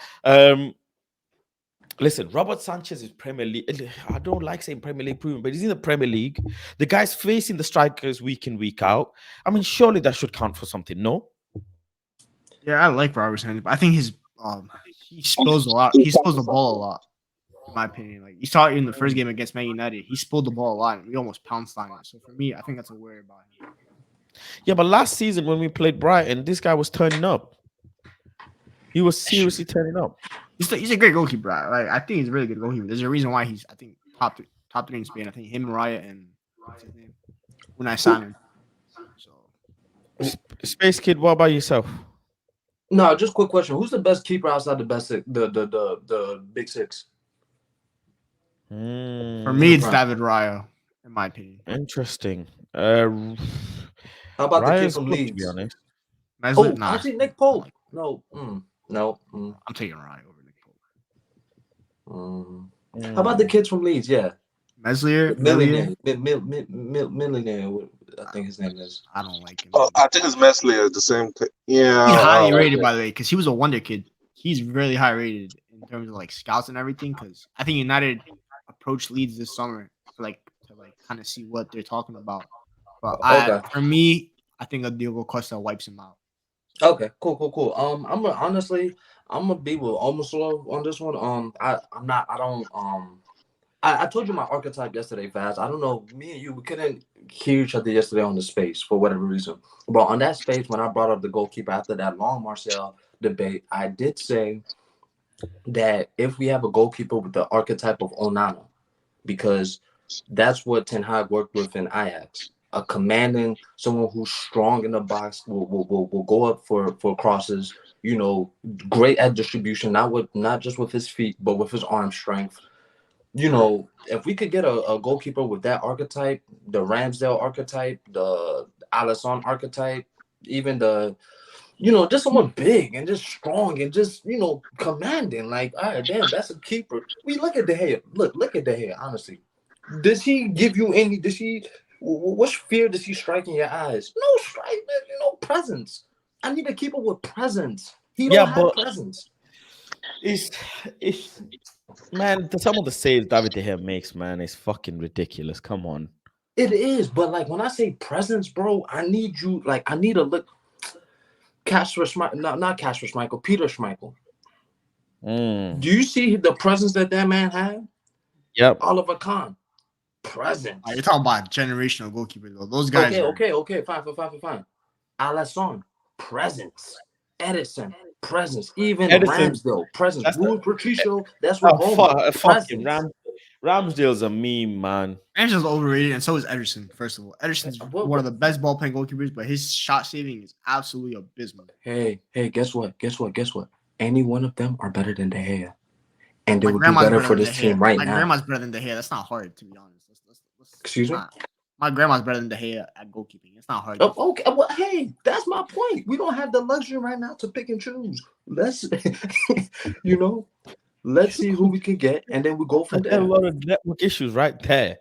listen, Robert Sanchez is Premier League. I don't like saying Premier League proven, but he's in the Premier League. The guy's facing the strikers week in, week out. I mean, surely that should count for something, no? Yeah, I like Robert Sanchez, but I think his he spills a lot. He spills the ball a lot, in my opinion. Like you saw it in the first game against Man United, he spilled the ball a lot, and we almost pounced on it. So for me, I think that's a worry about him. Yeah, but last season when we played Brighton, this guy was turning up. He was seriously turning up. He's a great goalkeeper. Like I think he's a really good goalkeeper. There's a reason why he's I think top three in Spain. I think him, Raya, and what's his name, Unai Simon. So Space Kid, what about yourself? No, just quick question. Who's the best keeper outside the best the big six? for me, it's David Raya, in my opinion. Interesting. How about the kid Raya's from good, Leeds? to be honest. Meslier, Actually, Nick Pope. No. I'm taking Raya over Nick Pope. How about the kids from Leeds? Yeah. Meslier, Millionaire. I think his name is. I don't like him. Oh, I think it's Meslier, the same thing. Yeah. He's highly rated, by the way, because he was a wonder kid. He's really high rated in terms of like scouts and everything. Because I think United approached Leeds this summer to kind of see what they're talking about. But for me, I think Diego Costa wipes him out. Okay, cool. I'm gonna be with Omoslo on this one. I told you my archetype yesterday, Faz. I don't know, me and you, we couldn't hear each other yesterday on the space for whatever reason. But on that space, when I brought up the goalkeeper after that long Marcel debate, I did say that if we have a goalkeeper with the archetype of Onana, because that's what Ten Hag worked with in Ajax. A commanding, someone who's strong in the box, will go up for crosses, great at distribution, not just with his feet, but with his arm strength. If we could get a goalkeeper with that archetype, the Ramsdale archetype, the Alisson archetype, even the just someone big and just strong and just commanding. Like, all right, damn, that's a keeper. We look at De Gea. Look at De Gea. Honestly, does he give you any? Does he? What fear does he strike in your eyes? No strike, no presence. I need a keeper with presence. He Yeah, don't have but presence. it's man, some of the saves David De Gea makes, man, is fucking ridiculous. Come on. It is, but like when I say presence, bro, I need you. Like I need a look. Casper Schmeichel, not Casper Schmeichel, Peter Schmeichel. Do you see the presence that man had? Yep. Oliver Kahn, presence. You're talking about generational goalkeeper though. Those guys. Okay, fine. Alisson, presence. Edison, presence. Even Ramsdale, presence. Rui Patricio, that's what fucking Ramsdale's a meme, man. Ramsdale's overrated, and so is Ederson. First of all, Ederson's one of the best ball playing goalkeepers, but his shot saving is absolutely abysmal. Hey, guess what? Any one of them are better than De Gea, and they would be better for this team right now. My grandma's better than De Gea. That's not hard, to be honest. Excuse me. My grandma's better than De Gea at goalkeeping. It's not hard. Okay, well, hey, that's my point. We don't have the luxury right now to pick and choose. Let's, let's see who we can get, and then we go from there. A lot of network issues right there.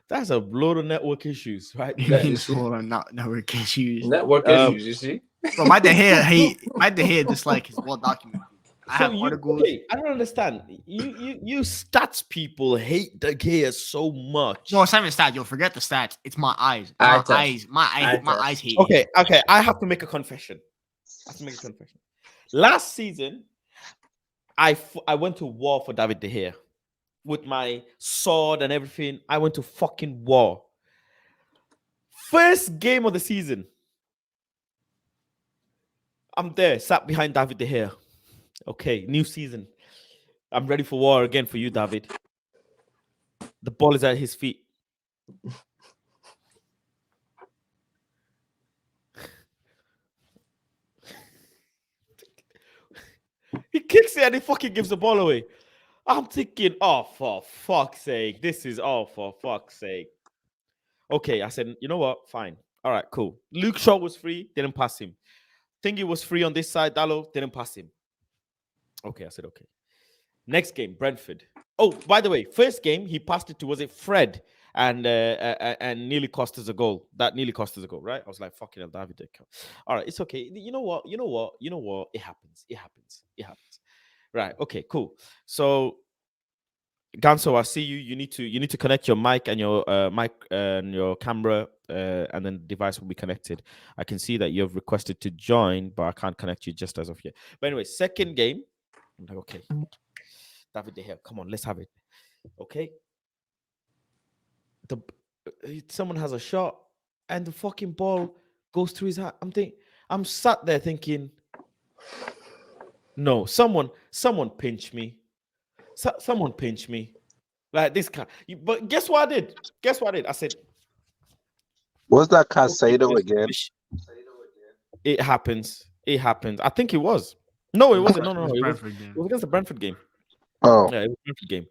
That's a load of network issues right there. Network issues. Network issues, you see? Bro, my De Gea dislike is well documented. I have articles. Okay, I don't understand. You stats people hate De Gea so much. No, it's not even stats. You'll forget the stats. It's my eyes. My eyes hate. Okay. I have to make a confession. Last season, I went to war for David De Gea with my sword and everything. I went to fucking war. First game of the season, I'm there, sat behind David De Gea. Okay, new season. I'm ready for war again for you, David. The ball is at his feet. He kicks it and he fucking gives the ball away. I'm thinking, oh, for fuck's sake. For fuck's sake. Okay, I said, you know what? Fine. All right, cool. Luke Shaw was free, didn't pass him. Thingy was free on this side, Dallo, didn't pass him. Okay, I said, okay. Next game, Brentford. Oh, by the way, first game, he passed it to, was it Fred? And nearly cost us a goal. That nearly cost us a goal, right? I was like, fucking hell, David. All right, it's okay. You know what? It happens. Right, okay, cool. So, Ganso, I see you. You need to connect your mic and your your camera, and then the device will be connected. I can see that you've requested to join, but I can't connect you just as of yet. But anyway, second game. I'm like, okay, David De Gea, come on, let's have it. Okay. Someone has a shot, and the fucking ball goes through his hand. I'm sat there thinking, no, someone pinch me. Someone pinch me. Like this guy. But guess what I did? I said, was that Casado again? It happens. I think it was. No, it wasn't. No. It was against the Brentford game. Oh. Yeah, it was Brentford game.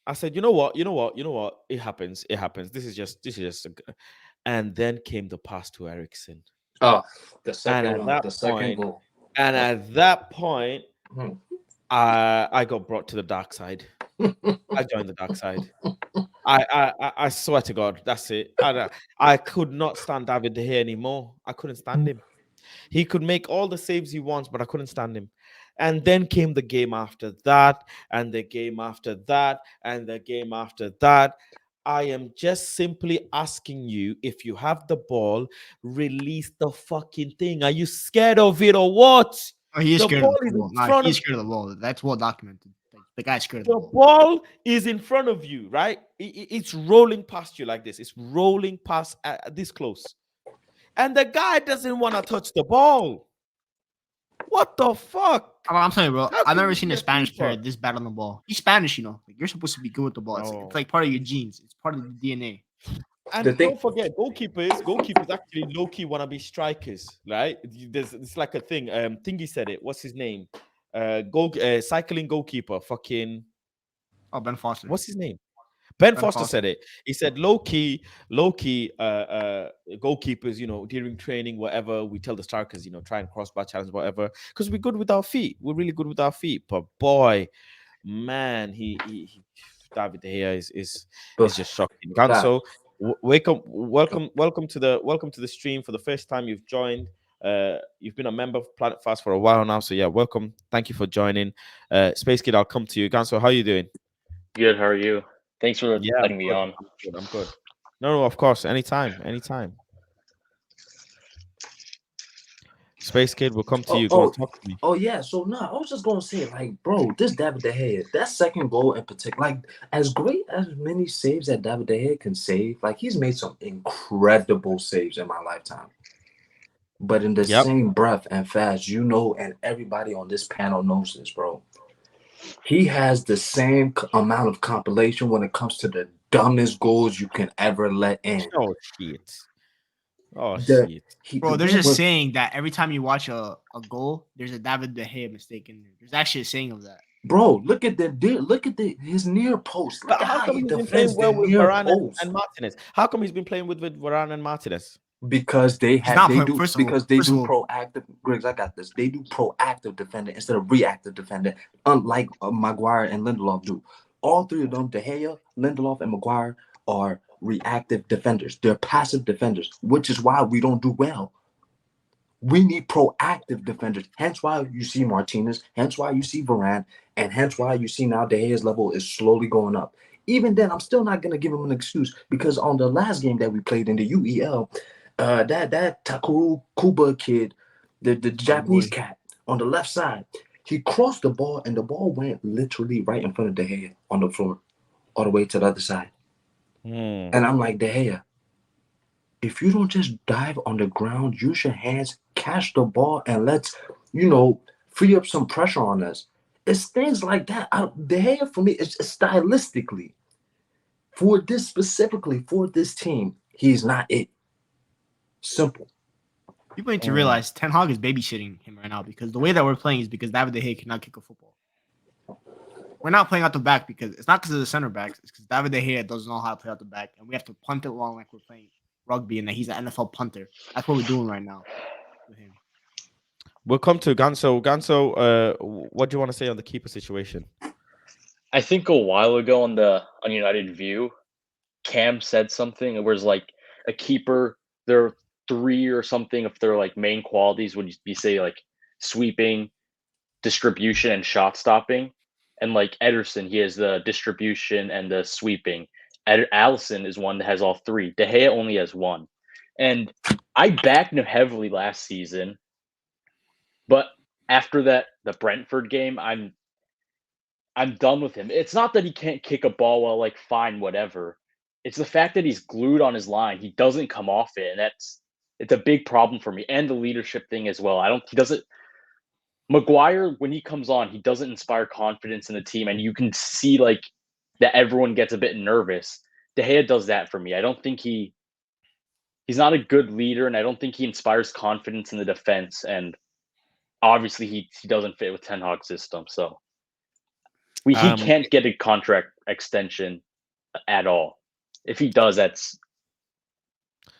I said, you know what? It happens. This is just and then came the pass to Eriksen. Oh, the second goal. And at that point, I got brought to the dark side. I joined the dark side. I swear to God, that's it. I could not stand David De Gea anymore. I couldn't stand him. He could make all the saves he wants, but I couldn't stand him. And then came the game after that, and the game after that, and the game after that. I am just simply asking you, if you have the ball, release the fucking thing. Are you scared of it or what? Oh, he is scared of the ball. He's scared of the ball. That's well documented. The guy's scared of the ball. The ball is in front of you, right? It's rolling past you like this. It's rolling past this close. And the guy doesn't want to touch the ball. What the fuck? I'm telling you, bro. I've never seen a Spanish player this bad on the ball. He's Spanish, Like, you're supposed to be good with the ball. It's like part of your genes. It's part of the DNA. And don't forget, goalkeepers actually low-key want to be strikers, right? It's like a thing. Thingy said it. What's his name? Cycling goalkeeper. Fucking. Oh, Ben Foster. What's his name? Ben Foster said it. He said, low key, goalkeepers, during training, whatever, we tell the strikers, try and crossbar challenge, whatever, because we're good with our feet. We're really good with our feet. But boy, man, he David De Gea is just shocking. Ganso, welcome to the stream. For the first time you've joined. You've been a member of Planet Fast for a while now, so yeah, welcome. Thank you for joining. Space Kid, I'll come to you. Ganso, how are you doing? Good. How are you? Thanks for letting me on. I'm good. No, of course. Anytime. Space Kid will come to you. Go on, talk to me. Oh yeah. So I was just gonna say, like, bro, this David De Gea, that second goal in particular, like, as great as many saves that David De Gea can save, like, he's made some incredible saves in my lifetime. But in the same breath and fast, and everybody on this panel knows this, bro. He has the same amount of compilation when it comes to the dumbest goals you can ever let in. Shit. Bro, they're just saying that every time you watch a goal, there's a David De Gea mistake in there. There's actually a saying of that. Bro, look at his near post. But how come he's been playing well with Varane and Martinez? How come he's been playing with Varane and Martinez? Because they do proactive. Griggs, I got this. They do proactive defending instead of reactive defending, unlike Maguire and Lindelof do. All three of them, De Gea, Lindelof, and Maguire, are reactive defenders. They're passive defenders, which is why we don't do well. We need proactive defenders. Hence why you see Martinez, hence why you see Varane, and hence why you see now De Gea's level is slowly going up. Even then, I'm still not going to give him an excuse, because on the last game that we played in the UEL, that Takuru Kuba kid, the Japanese cat on the left side, he crossed the ball and the ball went literally right in front of De Gea on the floor, all the way to the other side. And I'm like, De Gea, if you don't just dive on the ground, use your hands, catch the ball, and let's, free up some pressure on us. It's things like that. De Gea, for me, it's stylistically, for this specifically, for this team, he's not it. Simple. People need to realize Ten Hag is babysitting him right now, because the way that we're playing is because David De Gea cannot kick a football. We're not playing out the back because it's not because of the center backs. It's because David De Gea doesn't know how to play out the back, and we have to punt it long like we're playing rugby, and that he's an NFL punter. That's what we're doing right now with him. We'll come to Ganso. Ganso, what do you want to say on the keeper situation? I think a while ago on United View, Cam said something. It was like a keeper, there are 3 or something of their like main qualities would be, say, like sweeping, distribution, and shot stopping. And like Ederson, he has the distribution and the sweeping. Alisson is one that has all 3. De Gea only has 1. And I backed him heavily last season. But after the Brentford game, I'm done with him. It's not that he can't kick a ball well, like, fine, whatever. It's the fact that he's glued on his line. He doesn't come off it, and it's a big problem for me. And the leadership thing as well. Maguire, when he comes on, he doesn't inspire confidence in the team, and you can see like that everyone gets a bit nervous. De Gea does that for me. I don't think he's not a good leader, and I don't think he inspires confidence in the defense. And obviously, he doesn't fit with Ten Hag's system, so he can't get a contract extension at all. If he does, that's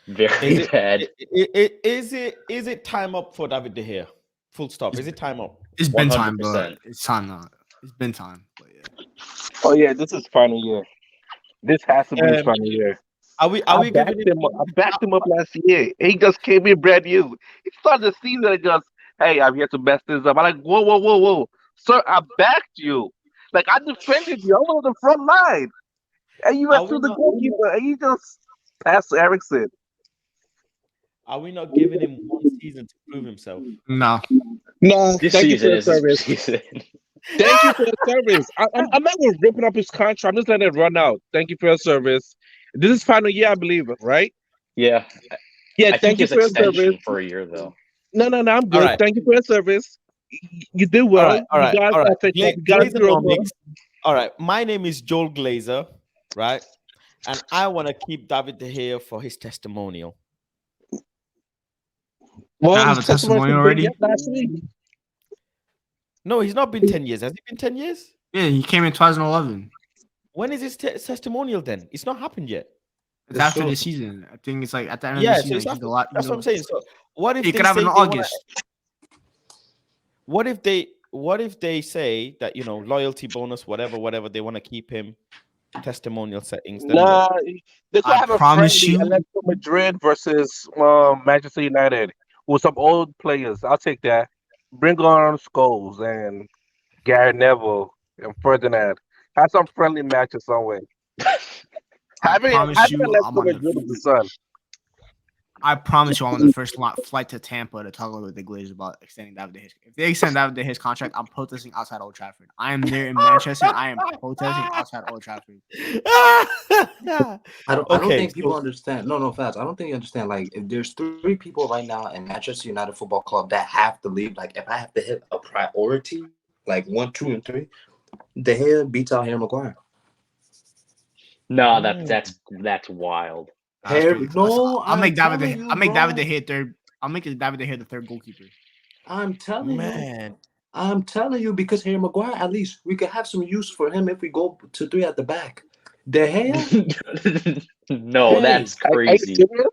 very bad. Is it time up for David De Gea? Full stop. Is it time up? It's been time, but it's time now. It's been time. But yeah. Oh yeah, this is final year. This has to be his final year. Are we giving him? I backed him up last year. He just came in brand new. He started the season and just, hey, I'm here to mess this up. I'm like, whoa, sir, I backed you. Like, I defended you. I was on the front line, and you went through the goalkeeper, and you just passed Eriksson. Are we not giving him one season to prove himself? No. This season is his season. Thank you for the service. I'm not going to rip up his contract. I'm just letting it run out. Thank you for your service. This is final year, I believe, right? Yeah. Yeah, thank you for your service. For a year, though. No, I'm good. Right. Thank you for your service. You did well. All right. All right. My name is Joel Glazer, right? And I want to keep David De Gea for his testimonial. Well, I have a testimonial already. Last week. No, he's not been 10 years. Has he been 10 years? Yeah, he came in 2011. When is his testimonial then? It's not happened yet. It's after the season. I think it's like at the end of Yeah, the so season. it's He's after, a lot. that's what I'm saying. So what if It they could happen say in they wanna, August. what if they say that, you know, loyalty bonus, whatever, they want to keep him testimonial settings, then what? Nah, they could I have a promise friendly you. Atletico Madrid versus Manchester United with some old players. I'll take that. Bring on Scholes and Gary Neville and Ferdinand. Have some friendly matches somewhere. I Having promise you, I'm Atletico on Madrid the. is the sun. I promise you, I'm on the first flight to Tampa to talk with the Glazers about extending David De Gea. If they extend David De Gea's contract, I'm protesting outside Old Trafford. I am there in Manchester. And I am protesting outside Old Trafford. I don't Okay, think people so understand. No, facts. I don't think you understand. Like, if there's 3 people right now in Manchester United Football Club that have to leave, like, if I have to hit a priority, like 1, 2, and 3, De Gea beats out Harry Maguire. No, that's wild. Harry, no, I'll make David De telling Gea. you, I'll make David bro. De Gea third. I'll make David De Gea the third goalkeeper. I'm telling you. man, I'm telling you, because Harry Maguire, at least we could have some use for him if we go to 3 at the back. De Gea, No, hey, that's Are you crazy. serious?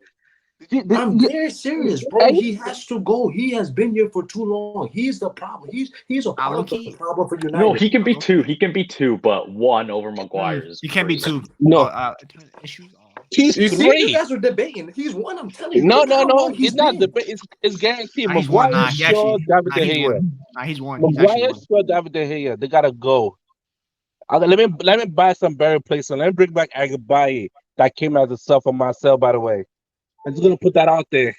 I'm very serious, bro. Hey, He has to go. He has been here for too long. He's the problem. He's a part of the low-key- problem for United. No, he can be two. He can be two, but one over Maguire is You can't be crazy. two. no, Issues. he's You see, you 3. guys are debating. He's one. I'm telling you. No, Look how long it's he's not been. the. It's guaranteed. Nah, he's one. Maguire, Nah, he Shaw, actually. David Nah, De he's Gea. one. Nah, he's one. He's actually Maguire, one. Shaw, David De Gea. They gotta go. Let me buy some better replacement. Let me bring back Agabaye that came as a sub for Marcel. By the way, I'm just gonna put that out there.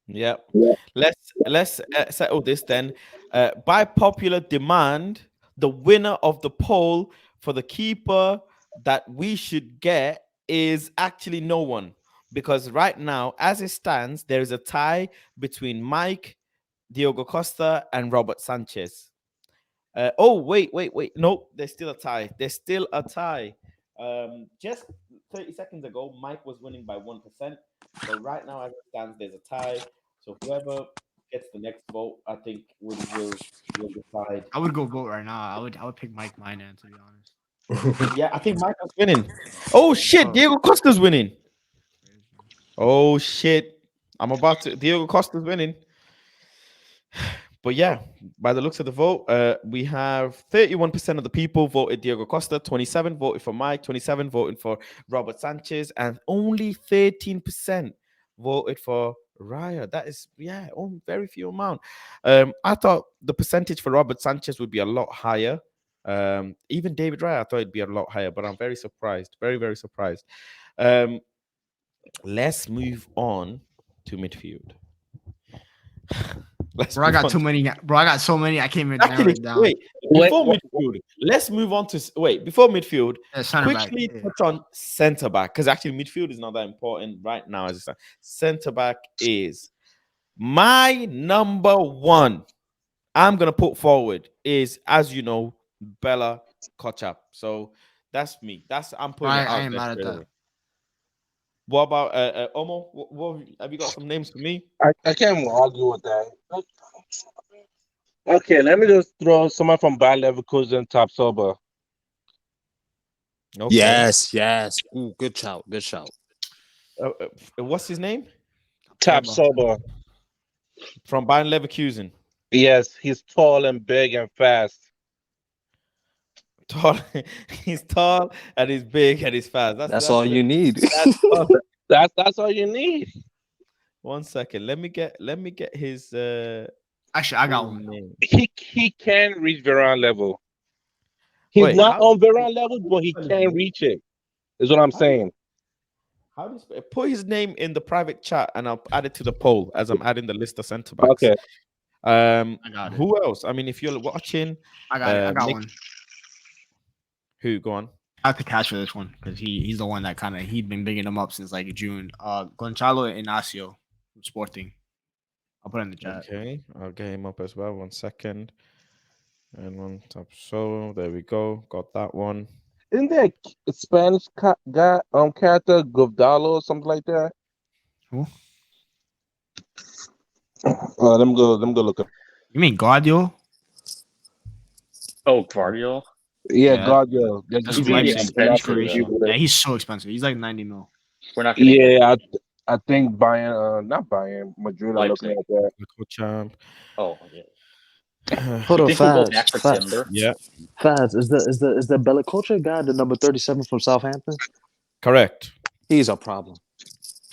yep. Yeah. Let's settle this then. By popular demand, the winner of the poll for the keeper that we should get is actually no one, because right now, as it stands, there is a tie between Mike, Diogo Costa, and Robert Sanchez. Oh, wait. Nope, there's still a tie. Just 30 seconds ago, Mike was winning by 1%. So right now, as it stands, there's a tie. So whoever gets the next vote, I think will decide. I would go vote right now. I would pick Mike Minan, to be honest. Yeah, I think Mike was winning. Oh shit, Diego Costa's winning. Oh shit, Diego Costa's winning. But yeah, by the looks of the vote, we have 31% of the people voted Diego Costa, 27 voted for Mike, 27 voted for Robert Sanchez, and only 13% voted for Raya. That is, very few amount. I thought the percentage for Robert Sanchez would be a lot higher. Even David Raya, I thought it'd be a lot higher, but I'm very surprised. Very, very surprised. Let's move on to midfield. Bro, I got too many. Bro, I got so many. I can't even narrow Actually, it down. wait. Before midfield, let's move on to Before midfield, quickly touch on centre back, because actually midfield is not that important right now. As I said, centre back is my number one. I'm gonna put forward is, as you know, Bella Kotchap. So that's me. I'm putting it out I ain't there mad at straight that. away. What about Omo? What have you got some names for me? I can't even argue with that. Okay, let me just throw someone from Bayer Leverkusen, top sober. Okay. Yes. Ooh, good shout. What's his name? Top sober. From Bayern Leverkusen. Yes, he's tall and big and fast. Tall, he's tall and he's big and he's fast. That's all you need. That's all you need. 1 second. Let me get his Actually, I got one. name. He can reach Varane level. He's not on Varane level, but he can reach it. Is what I'm saying. How do you put his name in the private chat and I'll add it to the poll as I'm adding the list of centre backs. Okay. I got it. Who else? I mean, if you're watching, I got it. I got one. Who? Go on. I have to catch for this one because he's the one that he'd been bigging him up since like June. Gonzalo Inacio from Sporting. I'll put it in the chat. Okay, I'll get him up as well. 1 second. And one top solo. There we go. Got that one. Isn't there a Spanish guy character Govdalo or something like that? Who? Let me go look up. You mean Guardiola? Oh, Guardiola? Yeah, Yeah. God, yo. That's That's just He's gonna be Leipzig. expensive, He's Croatian. though. Yeah, he's so expensive. He's like 90 mil. We're not gonna get Yeah, I think Bayern, not Bayern, Madrid are looking Leipzig. at that. Kotchap. Oh yeah. Hold You on, think we'll go Faz. back for Faz. Timber? Yeah, Faz. Is the Bella Kotchap guy the number 37 from Southampton? correct. He's a problem.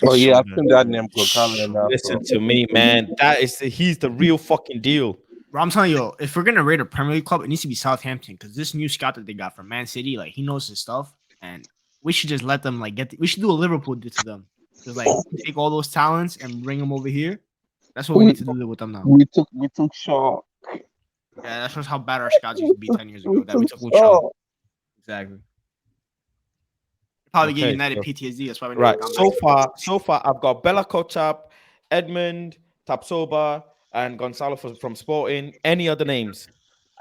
Oh yeah, So I've seen that name Kokala enough. Listen to me, man. He's the real fucking deal. Bro, I'm telling you, if we're gonna rate a Premier League club, it needs to be Southampton because this new scout that they got from Man City, like he knows his stuff, and we should just let them like we should do what Liverpool did to them, just like take all those talents and bring them over here. That's what we need to do with them now. We took Shaw. Yeah, that shows how bad our scouts used to be 10 years ago. That we took Luke Shaw. Shaw. Exactly. Probably gave Okay, United so- PTSD. That's why we Right. never So far, I've got Bella Kotchap, Edmund, Tapsoba, and Gonzalo from Sporting. Any other names?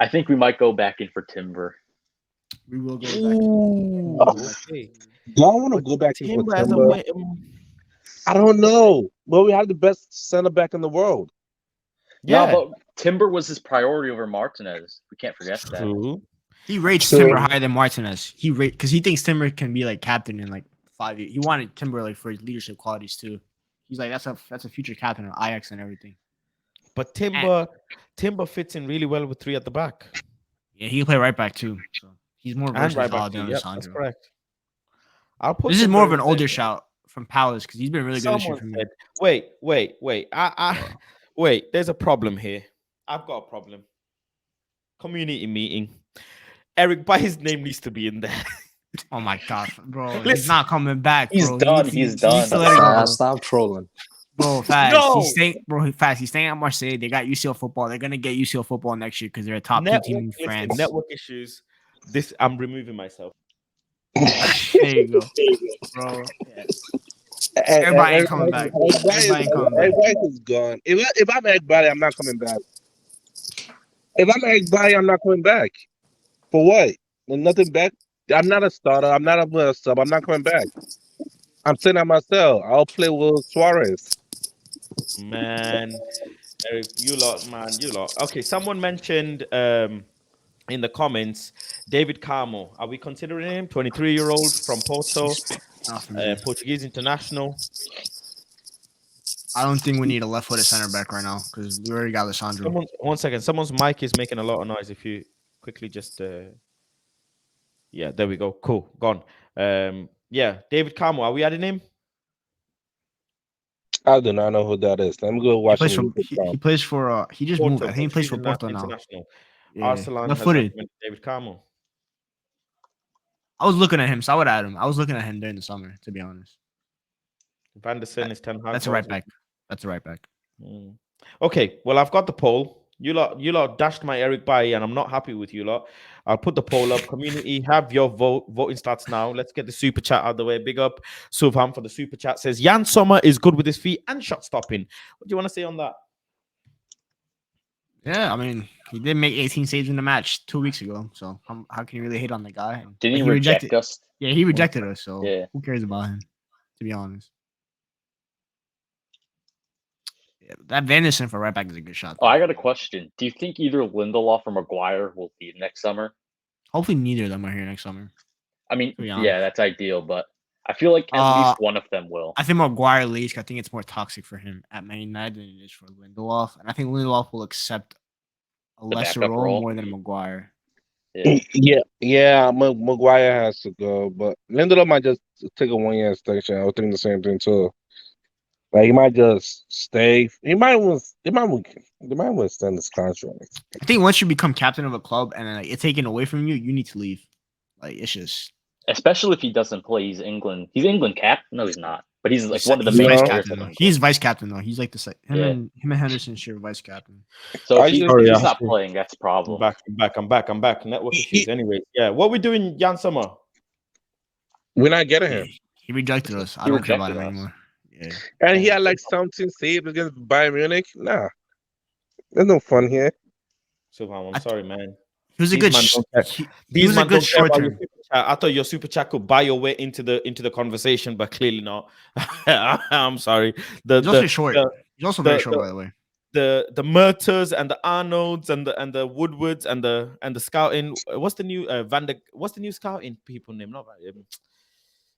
I think we might go back in for Timber. We will go back. Ooh, okay. Do I want to go back to Timber as a September? I don't know. Well, we have the best center back in the world. yeah, No, but Timber was his priority over Martinez. We can't forget that. true. He rates So- Timber higher than Martinez. Because he thinks Timber can be like captain in like 5 years. He wanted Timber like for his leadership qualities too. He's like that's a future captain of Ajax and everything. But Timber fits in really well with three at the back. Yeah, he can play right back too. So he's more And versatile right back. than Yep, that's Alessandro. correct. I'll put This is Timber more of in an older there. shout from Palace because he's been really good this year Someone for me. said, wait. Wait, there's a problem here. I've got a problem. Community meeting. Eric Bayer's name needs to be in there. Oh my gosh, bro. He's Listen, not coming back. He's Bro. done, He needs he's to- he needs done. to let it go, bro. Faz, stop trolling. Bro, fast. No. He's staying at Marseille. They got UCL football. They're gonna get UCL football next year because they're a top two team in France. Network issues. I'm removing myself. There you go, bro. Yeah. Everybody ain't coming back. Everybody ain't coming back. Everybody is gone. If I'm everybody, I'm not coming back. If I'm everybody, I'm not coming back. For what? There's nothing back. I'm not a starter. I'm not a sub. I'm not coming back. I'm sitting at myself. I'll play with Suarez. Man, Eric, you lot. Okay, someone mentioned in the comments David Carmo. Are we considering him? 23-year-old from Porto, Not for me. Portuguese international. I don't think we need a left-footed center back right now because we already got Alessandro. One second. Someone's mic is making a lot of noise. If you quickly just yeah, there we go. Cool, gone. Yeah, David Carmo. Are we adding him? I do not know who that is. Let me go watch him. He plays for he just moved. I think he plays for Portuguese Porto now. international. Yeah. Arsenal has Left-footed. recommended David Carmo. I was looking at him, so I would add him. I was looking at him during the summer, to be honest. Van der Sar is 10. That's a right back. That's a right back. Okay, well, I've got the poll. You lot dashed my Eric Bailly, and I'm not happy with you lot. I'll put the poll up. Community, have your vote. Voting starts now. Let's get the super chat out of the way. Big up Suvham for the super chat. Says Jan Sommer is good with his feet and shot stopping. What do you want to say on that? Yeah, I mean, he did make 18 saves in the match 2 weeks ago. So how can you really hate on the guy? Didn't he Like, reject us? Yeah, he rejected us. So Yeah. who cares about him? To be honest. Yeah, that Vanderson for right back is a good shot. Oh, I got a question. Do you think either Lindelof or Maguire will leave next summer? Hopefully, neither of them are here next summer. I mean, To be honest. yeah, that's ideal, but I feel like at least one of them will. I think Maguire leaves. 'Cause I think it's more toxic for him at Man United than it is for Lindelof, and I think Lindelof will accept a lesser backup role role. more than Maguire. Yeah. Maguire has to go, but Lindelof might just take a 1-year extension. I was thinking the same thing too. Like he might just stay. They might extend his contract. I think once you become captain of a club and then like, it's taken away from you, you need to leave. Like it's just Especially if he doesn't play. He's England cap. No, he's not. But he's like one of the he's main vice players. captain. Though. He's vice captain though. He's like the him Yeah. and Henderson share vice captain. So I if, just- if he's not playing, that's a problem. I'm back. Network issues. Anyway, yeah. What we doing, Jan Sommer? We're not getting him. He rejected us. I He don't care about him rejected us. anymore. Yeah. And he had like 17 saves against Bayern Munich. Nah, there's no fun here. Suvham, I'm sorry, man. He was a These good. man Sh- don't care. he These was a man good don't care short about your term. super chat. I thought your super chat could buy your way into the conversation, but clearly not. I'm sorry. He's also short. He's also very short, by the way. the Murters and the Arnolds and the Woodwards and the scouting. What's the new What's the new scouting people name? Not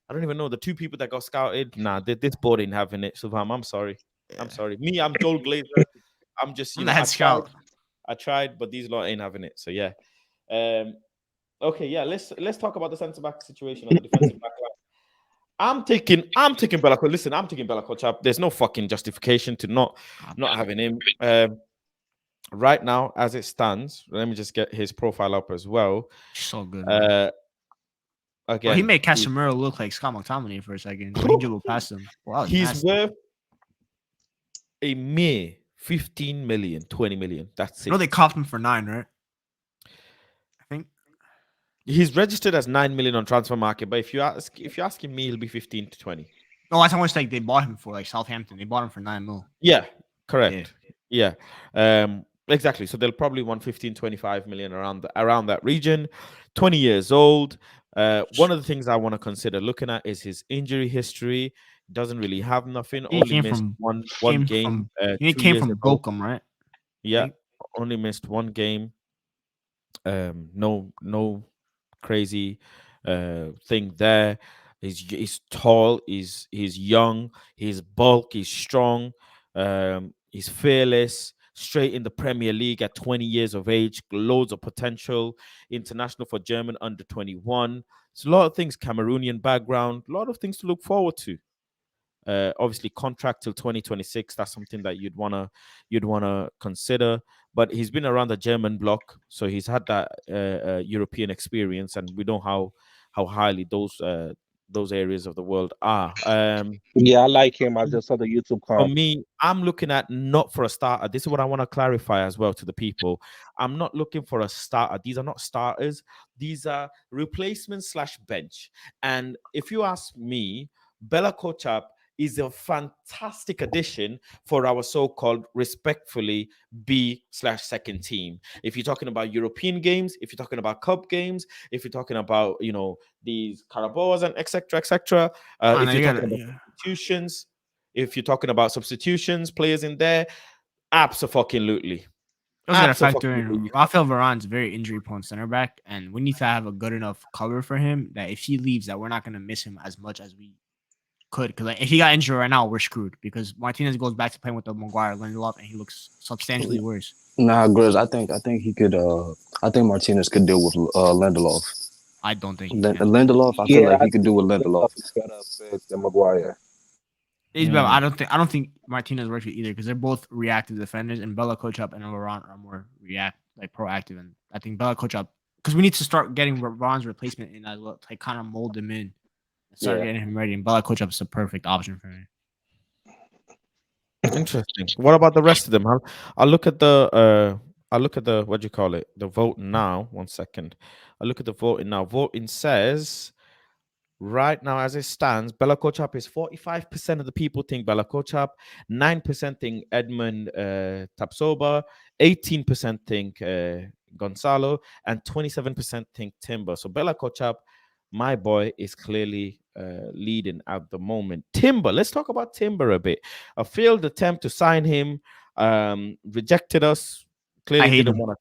I don't even know the two people that got scouted. Nah, this board ain't having it. Subham, I'm sorry. I'm sorry. Me, I'm Joel Glazer. I'm just I'm the head scout. I tried, but these lot ain't having it. So yeah. Okay, yeah. Let's talk about the centre back situation or the defensive back line. I'm taking Bella. Listen, I'm taking Bella Kotchap. There's no fucking justification to not having him. Right now, as it stands, let me just get his profile up as well. So good. Man. Again, well, he made Casemiro look like Scott McTominay for a second. He dribbled past him. Wow, he's worth a mere 15 million, 20 million. That's it. You know they copped him for 9, right? I think he's registered as 9 million on transfer market, but if you're asking me, he'll be 15 to 20. No, that's how much like they bought him for, like Southampton. They bought him for 9 mil. Yeah, correct. Yeah. Exactly. So they'll probably want 15, 25 million around that region. 20 years old. One of the things I want to consider looking at is his injury history. Doesn't really have nothing. He only came missed from one game. He came from Goalkeeper, right? Yeah, only missed one game. No crazy thing there. He's tall. He's young. He's bulk. He's strong. He's fearless. Straight in the Premier League at 20 years of age. Loads of potential. International for German under 21. It's a lot of things. Cameroonian background. A lot of things to look forward to. Obviously, contract till 2026. That's something that you'd wanna consider. But he's been around the German bloc, so he's had that European experience, and we know how highly those areas of the world are. Yeah, I like him. I just saw the YouTube For comp. me, I'm looking at not for a starter. This is what I want to clarify as well to the people. I'm not looking for a starter. These are not starters. These are replacements / bench. And if you ask me, Bella Kotchap is a fantastic addition for our so-called respectfully B/second team. If you're talking about European games, if you're talking about cup games, if you're talking about these Carabaos and etc. If you're talking about substitutions, if you're talking about substitutions, players in there, absolutely. Those got to factor in. Rafael Varane's very injury-prone center back, and we need to have a good enough cover for him that if he leaves, that we're not going to miss him as much as we could. Because if he got injured right now, we're screwed. Because Martinez goes back to playing with the Maguire Lindelof, and he looks substantially worse. Nah, Grizz, I think he could. I think Martinez could deal with Lindelof. I don't think Lindelof. I feel like he could do with Lindelof. Better than Maguire. I don't think Martinez works with either because they're both reactive defenders, and Bella Kotchap and Varane are more proactive. And I think Bella Kotchap, because we need to start getting Varane's replacement in as well, like kind of mold him in, and start getting him ready. And Bella Kotchap is a perfect option for me. Interesting. What about the rest of them? I'll look at the what do you call it? The vote now. 1 second. I look at the voting now. Voting says right now, as it stands, Bella Kotchap is 45% of the people think Bella Kotchap, 9% think Edmund Tapsoba, 18% think Gonzalo, and 27% think Timber. So Bella Kotchap, my boy, is clearly leading at the moment. Timber, let's talk about Timber a bit. A failed attempt to sign him, rejected us. Clearly didn't want to.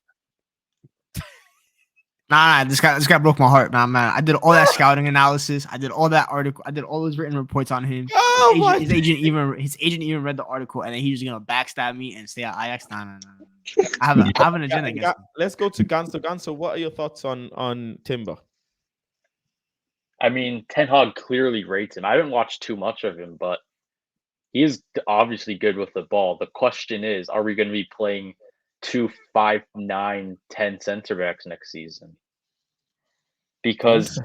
Nah, this guy broke my heart, man. I did all that scouting analysis. I did all that article. I did all those written reports on him. His agent even read the article, and then he was gonna backstab me and stay at Ajax. Nah. I have an agenda against him. Let's go to Ganso. Ganso, what are your thoughts on Timber? I mean, Ten Hag clearly rates him. I haven't watched too much of him, but he is obviously good with the ball. The question is, are we going to be playing 2, 5, 9, 10 center backs next season? Because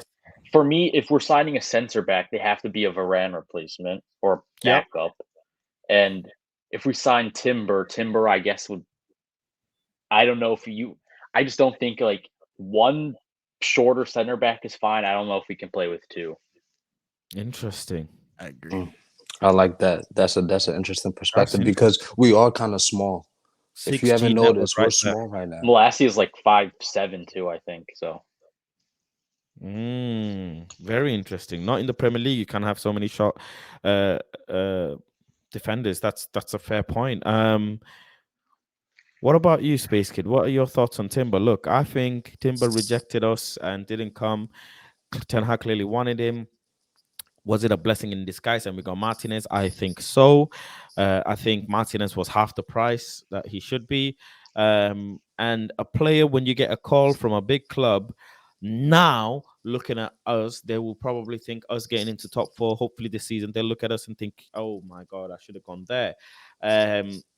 for me, if we're signing a center back, they have to be a Varane replacement or backup. And if we sign Timber, I guess would. I don't know if I just don't think like one shorter center back is fine. I don't know if we can play with 2. Interesting. I agree. I like that. That's an interesting perspective because we are kind of small. If you haven't noticed, we're small right now. Molassie is like 5'7" too, I think. So. Very interesting. Not in the Premier League, you can have so many short defenders. That's a fair point. What about you, Space Kid? What are your thoughts on Timber? Look, I think Timber rejected us and didn't come. Ten Hag clearly wanted him. Was it a blessing in disguise and we got Martinez? I think so. I think Martinez was half the price that he should be. And a player, when you get a call from a big club, now looking at us, they will probably think us getting into top four, hopefully this season. They'll look at us and think, oh my God, I should have gone there.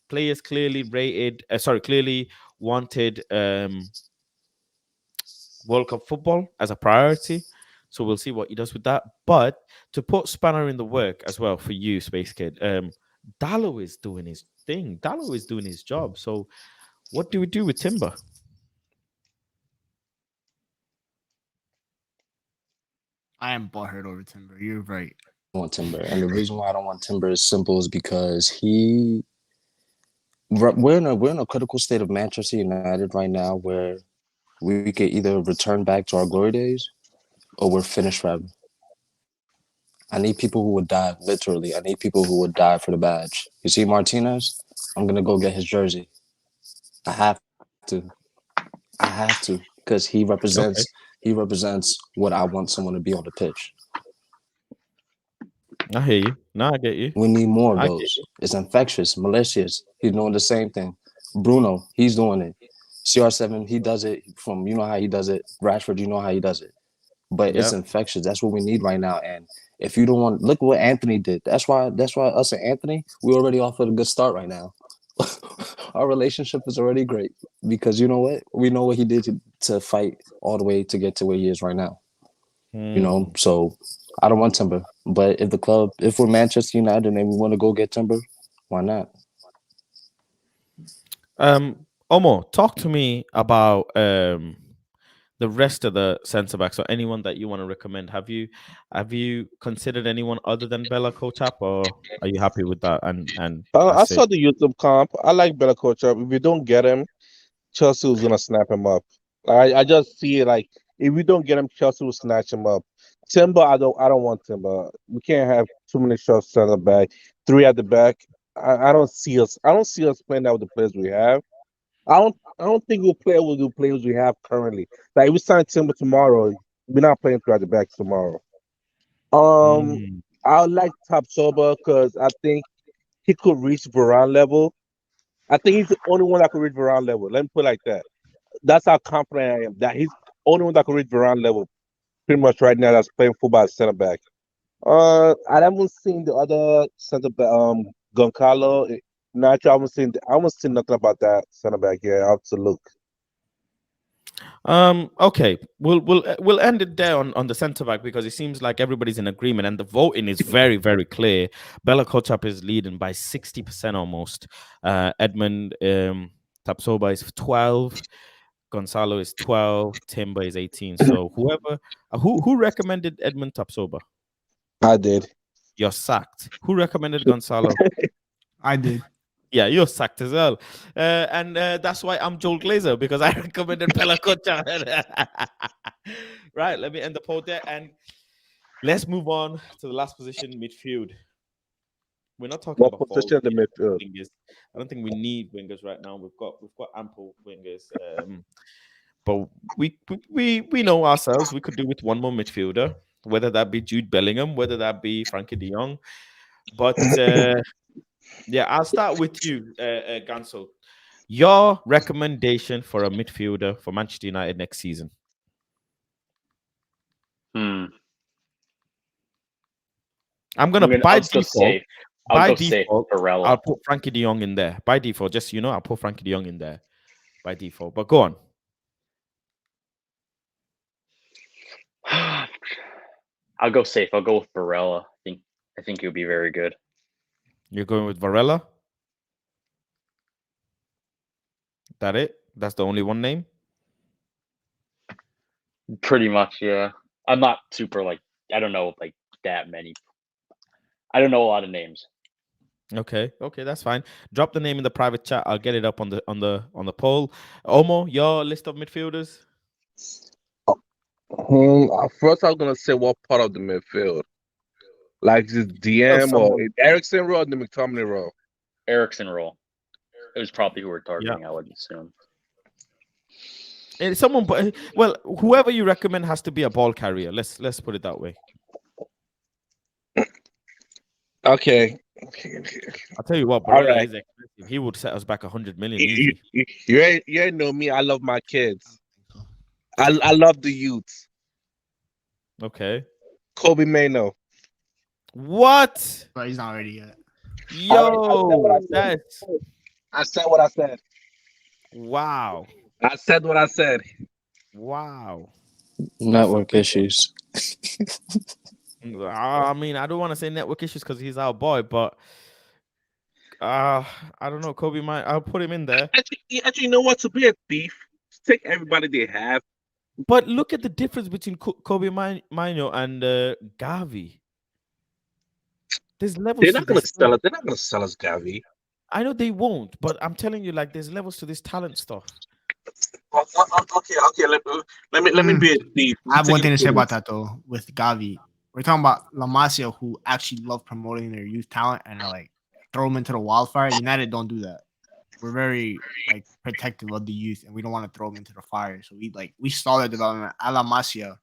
Players clearly clearly wanted World Cup football as a priority. So we'll see what he does with that. But to put spanner in the work as well for you, Space Kid, Dallo is doing his thing. Dallo is doing his job. So what do we do with Timber? I am butthurt over Timber. You're right. I want Timber, and the reason why I don't want Timber is simple, is because we're in a critical state of Manchester United right now, where we could either return back to our glory days or we're finished forever. I need people who would die, literally. I need people who would die for the badge. You see Martinez? I'm gonna go get his jersey. I have to. Because he represents what I want someone to be on the pitch. I hear you. No, I get you. We need more of those. It's infectious, malicious. He's doing the same thing. Bruno, he's doing it. CR7, he does it from, you know how he does it. Rashford, you know how he does it. But it's infectious. That's what we need right now. And if you don't want, look what Anthony did. That's why us and Anthony, we already off at a good start right now. Our relationship is already great because you know what? We know what he did to fight all the way to get to where he is right now. You know, so I don't want Timber. But if we're Manchester United and we want to go get Timber, why not? Omo, talk to me about the rest of the centre backs or anyone that you want to recommend. Have you considered anyone other than Bella Kotchap, or are you happy with that? And I that's saw it? the YouTube comp. I like Bella Kotchap. If we don't get him, Chelsea was gonna snap him up. I just see it like if we don't get him, Chelsea will snatch him up. Timber, I don't want Timber. We can't have too many shots center back, three at the back. I don't see us. I don't see us playing that with the players we have. I don't think we'll play with the players we have currently. Like if we sign Timber tomorrow, we're not playing three at the back tomorrow. Mm. I like Tapsoba because I think he could reach Varane level. I think he's the only one that could reach Varane level. Let me put it like that. That's how confident I am that he's the only one that could reach Varane level pretty much right now that's playing football at center back. I haven't seen the other center back, Goncalo. Nacho, I haven't seen nothing about that center back yet. I have to look. Okay, we'll end it there on the centre back because it seems like everybody's in agreement and the voting is very, very clear. Bella Kotchap is leading by 60% almost. Edmund Tapsoba is 12. Gonzalo is 12. Timber is 18. So who recommended Edmund Tapsoba? I did. You're sacked. Who recommended Gonzalo? I did. Yeah, you're sacked as well. And that's why I'm Joel Glazer, because I recommended Bella Kotchap. Right, let me end the poll there. And let's move on to the last position, midfield. We're not talking about position in the midfield. wingers. I don't think we need wingers right now. We've got ample wingers. But we know ourselves. We could do with one more midfielder, whether that be Jude Bellingham, whether that be Frenkie De Jong. But yeah, I'll start with you, Ganso. Your recommendation for a midfielder for Manchester United next season? I'm gonna by default. I'll go safe. Barella. I'll put Frenkie De Jong in there by default. Just so you know, I'll put Frenkie De Jong in there by default. But go on. I'll go safe. I'll go with Barella. I think he'll be very good. You're going with Varela? That it? That's the only one name? Pretty much, yeah. I'm not super I don't know that many. I don't know a lot of names. Okay, that's fine. Drop the name in the private chat. I'll get it up on the poll. Omo, your list of midfielders? First, I was gonna say what part of the midfield, like just DM or Ericsson role or the McTominay role. Ericsson role. is probably who we're targeting. I would assume. And someone, well, whoever you recommend has to be a ball carrier. Let's put it that way. Okay. I'll tell you what, Barella is expensive. He would set us back 100 million easy. You ain't know me. I love my kids. I love the youths. Okay. Kobe Mano. What? But he's not ready yet. Yo, that's I said what I said. wow. I said what I said. Wow. Network issues. I mean, I don't want to say network issues because he's our boy, but I don't know. Kobe might. I'll put him in there. Actually, you know what? To be a thief, take everybody they have. But look at the difference between Kobe Mino and Gavi. There's levels. They're not gonna sell it. They're not gonna sell us Gavi. I know they won't, but I'm telling you, like, there's levels to this talent stuff. Okay. Let me be a thief. I have one thing to say about that though. With Gavi, we're talking about La Masia, who actually love promoting their youth talent and like throw them into the wildfire. United don't do that. We're very like protective of the youth, and we don't want to throw them into the fire. So we stall their development. At La Masia,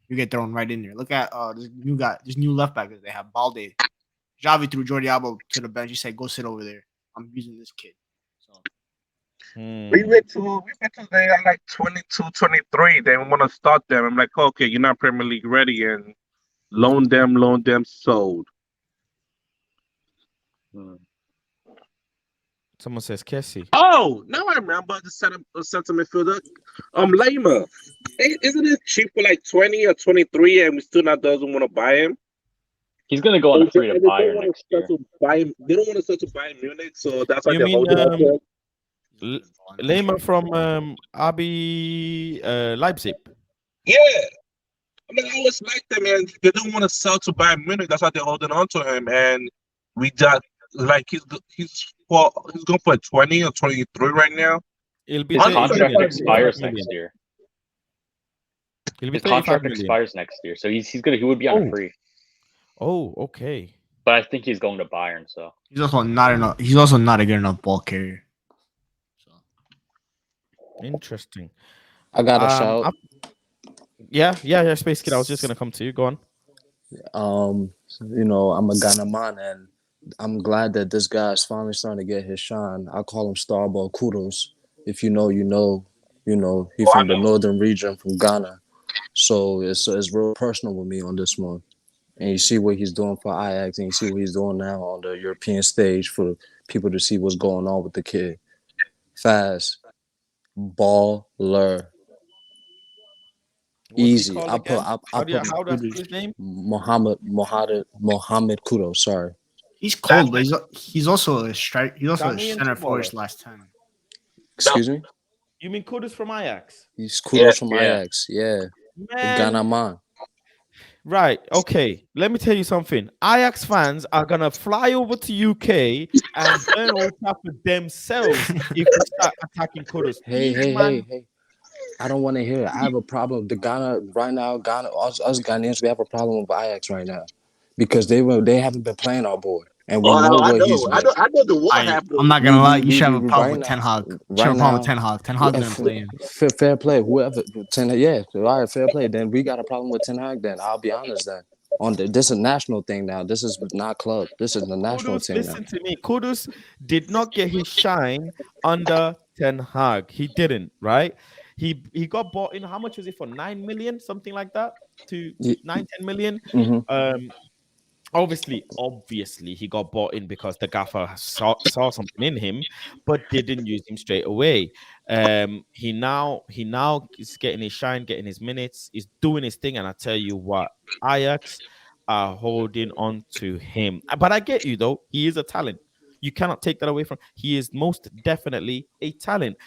you get thrown right in there. Look at this new left back that they have, Balde. Javi threw Jordi Alba to the bench. He said, "Go sit over there. I'm using this kid." So we went to they are like 22, 23. They want to start them. I'm like, okay, you're not Premier League ready, and loan them, sold. Someone says Kessie. Oh, now I remember the center midfielder. Lima. Isn't it cheap for like 20 or 23, and we still not doesn't want to buy him? He's gonna go on a free to Bayern next year. They don't want to start to Bayern Munich, so that's why You they're mean holding on. Lehmann from RB Leipzig? Yeah. I mean, I always like them, and they don't want to sell to Bayern Munich. That's why they're holding on to him. And we just like he's going for 20 or 23 right now. His contract expires next year. His contract expires next year, so he would be on a free. Oh, okay. But I think he's going to Bayern, so he's also not enough. He's also not a good enough ball carrier. So interesting. I got a shout. Yeah, Space Kid. I was just gonna come to you. Go on. I'm a Ghana man, and I'm glad that this guy is finally starting to get his shine. I call him Starball Kudus. If you know, you know. He's from the northern region, from Ghana. So it's real personal with me on this one. And you see what he's doing for Ajax, and you see what he's doing now on the European stage for people to see what's going on with the kid. Fast, baller, easy. I put his name? Mohammed Kudus. Sorry. He's cold, but he's also a strike. He's also a center forward last time. Excuse me? You mean Kudus from Ajax? He's Kudus from Ajax. Yeah. Ghana man. Right. Okay. Let me tell you something. Ajax fans are gonna fly over to UK and burn Old Trafford themselves if we start attacking Kudus. Hey. I don't want to hear it. I have a problem. The Ghana right now, us Ghanaians, we have a problem with Ajax right now because they haven't been playing our boy. And we know what he's been. I know the war happened. I'm not gonna lie. You should have a problem with Ten Hag. Ten Hag didn't play him. Fair play. Whoever all right, fair play. Then we got a problem with Ten Hag. Then I'll be honest. Then this is a national thing now. This is not club. This is the national thing. Listen to me. Kudus did not get his shine under Ten Hag. He didn't. Right. He got bought in. How much was it for? 9 million, something like that. To 9-10 million. Mm-hmm. Obviously, he got bought in because the gaffer saw something in him, but didn't use him straight away. He now is getting his shine, getting his minutes, he's doing his thing, and I tell you what, Ajax are holding on to him. But I get you though; he is a talent. You cannot take that away from. He is most definitely a talent.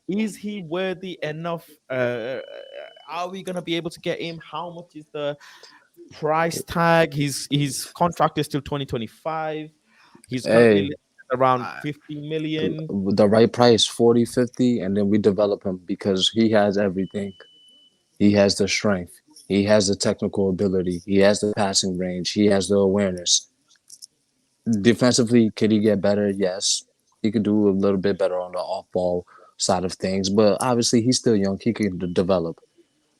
Is he worthy enough? Are we gonna be able to get him? How much is the price tag? His contract is till 2025. He's currently around 50 million. The right price, 40, 50, and then we develop him because he has everything. He has the strength. He has the technical ability. He has the passing range. He has the awareness. Defensively, could he get better? Yes. He could do a little bit better on the off-ball side of things, but obviously he's still young. He can develop.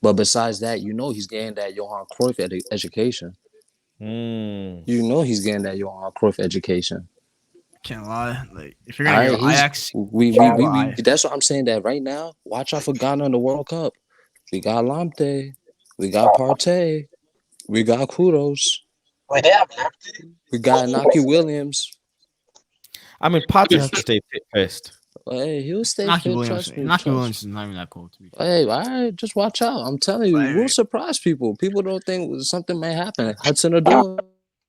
But besides that, he's getting that Johan Cruyff education. He's getting that Johan Cruyff education. Can't lie. Like if you're gonna go Ajax, we that's what I'm saying. That right now, watch out for Ghana in the World Cup. We got Lamptey, we got Partey, we got Kudus, we got Naki Williams. I mean, Partey has to stay fit first. Hey, he'll stay Naki fit. Williams. Naki Williams is not even that cool to me. Hey, all right, just watch out. I'm telling you, we'll surprise people. People don't think something may happen. Hudson Odoi.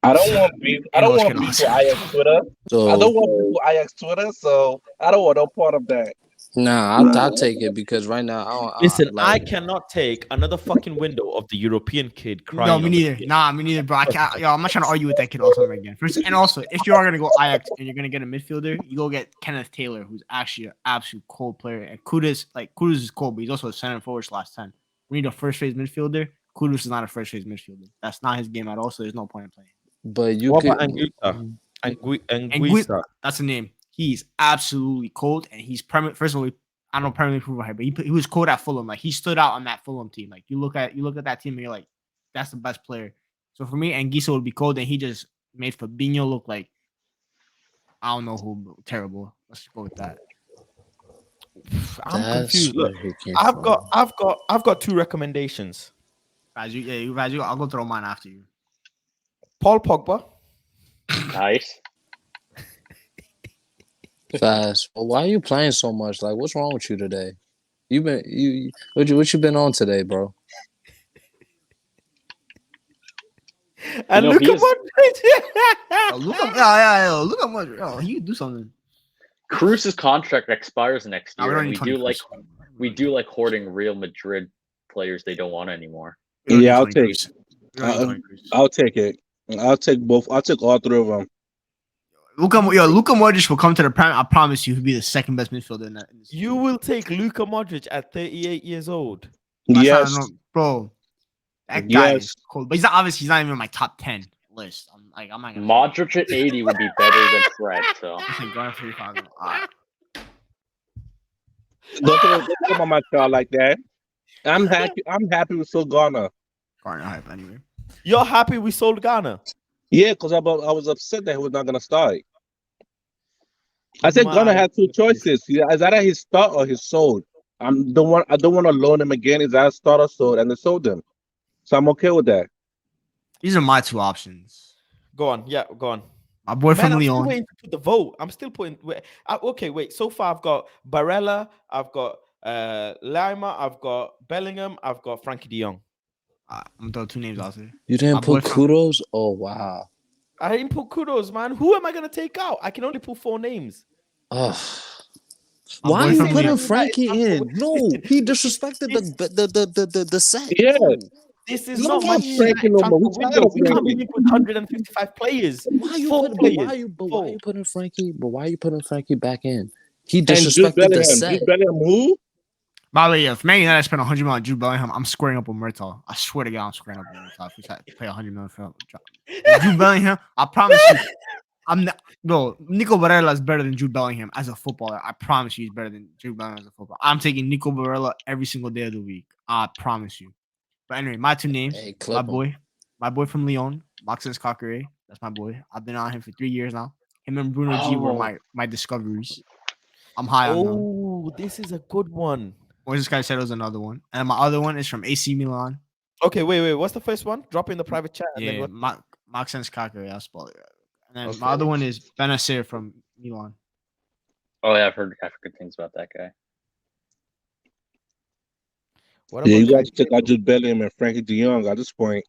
I don't want beef. I don't want beef with Ajax Twitter. So, I don't want beef with Ajax Twitter, so I don't want no part of that. Nah, I'll take it because right now, listen, I cannot take another fucking window of the European kid crying. No, me neither. Nah, me neither, bro. I'm not trying to argue with that kid all over again. First, and also, if you are gonna go Ajax and you're gonna get a midfielder, you go get Kenneth Taylor, who's actually an absolute cold player. And Kudus is cold, but he's also a center forward /10. We need a first phase midfielder. Kudus is not a first phase midfielder. That's not his game at all. So there's no point in playing. But you what could about Anguissa? That's the name. He's absolutely cold, and he's permanent. First of all, I don't know permanently proven here, but he was cold at Fulham. Like he stood out on that Fulham team. Like you look at that team, and you're like, that's the best player. So for me, Anguissa would be cold, and he just made Fabinho look like I don't know who. Terrible. Let's go with that. I'm confused. Look, I've got two recommendations. Raju, I'll go throw mine after you. Paul Pogba. Nice. Fast. Well, why are you playing so much? Like, what's wrong with you today? What you been on today, bro? And look at look how much. Oh, he do something. Cruz's contract expires next year. We do like hoarding Real Madrid players they don't want anymore. Yeah, I'll take it. I'll take both. I'll take all three of them. Luka Modric will come to the prime. I promise you, he'll be the second best midfielder in that. You will take Luka Modric at 38 years old. Yes, bro. That guy is cool, but he's not even in my top 10 list. I'm not gonna. Modric at 80 would be better than Fred. So don't talk about my child like that. I'm happy with still Ghana. Ghana hype anyway. You're happy we sold Ghana? Yeah, because I was upset that he was not gonna start. I said Ghana had two choices. Is either he start or he sold. I don't want to loan him again. Is either start or sold, and they sold him. So I'm okay with that. These are my two options. Go on. Yeah, go on. My boy from Lyon. I'm still waiting to put the vote. I'm still putting. Okay, wait. So far, I've got Barella. I've got Lima. I've got Bellingham. I've got Frenkie De Jong. I'm gonna throw two names out there. You didn't put Kudus? Oh wow! I didn't put Kudus, man. Who am I gonna take out? I can only put 4 names. Why are you putting Frankie in? No, he disrespected the set. Yeah. This is not my Frankie no more. We can't be with 155 players. Why are you putting Frankie? But why are you putting Frankie back in? He disrespected the set. Who? By the way, if Man United spent $100 million on Jude Bellingham, I'm squaring up with Murtaugh. I swear to God, I'm squaring up with Murtaugh. If we had to pay $100 million for Jude Bellingham, I promise you, Nico Barella is better than Jude Bellingham as a footballer. I promise you, he's better than Jude Bellingham as a footballer. I'm taking Nico Barella every single day of the week. I promise you. But anyway, my two names, my boy from Lyon, Maxence Coqueret. That's my boy. I've been on him for 3 years now. Him and Bruno G were my discoveries. I'm high on them. Oh, this is a good one. What this guy said was another one. And my other one is from AC Milan. Okay, wait. What's the first one? Drop in the private chat. Yeah, Maxence Coqueret. I'll spell it. And then my other one is Benacer from Milan. Oh yeah, I've heard good things about that guy. You guys took out Jude Bellingham and Frenkie De Jong at this point.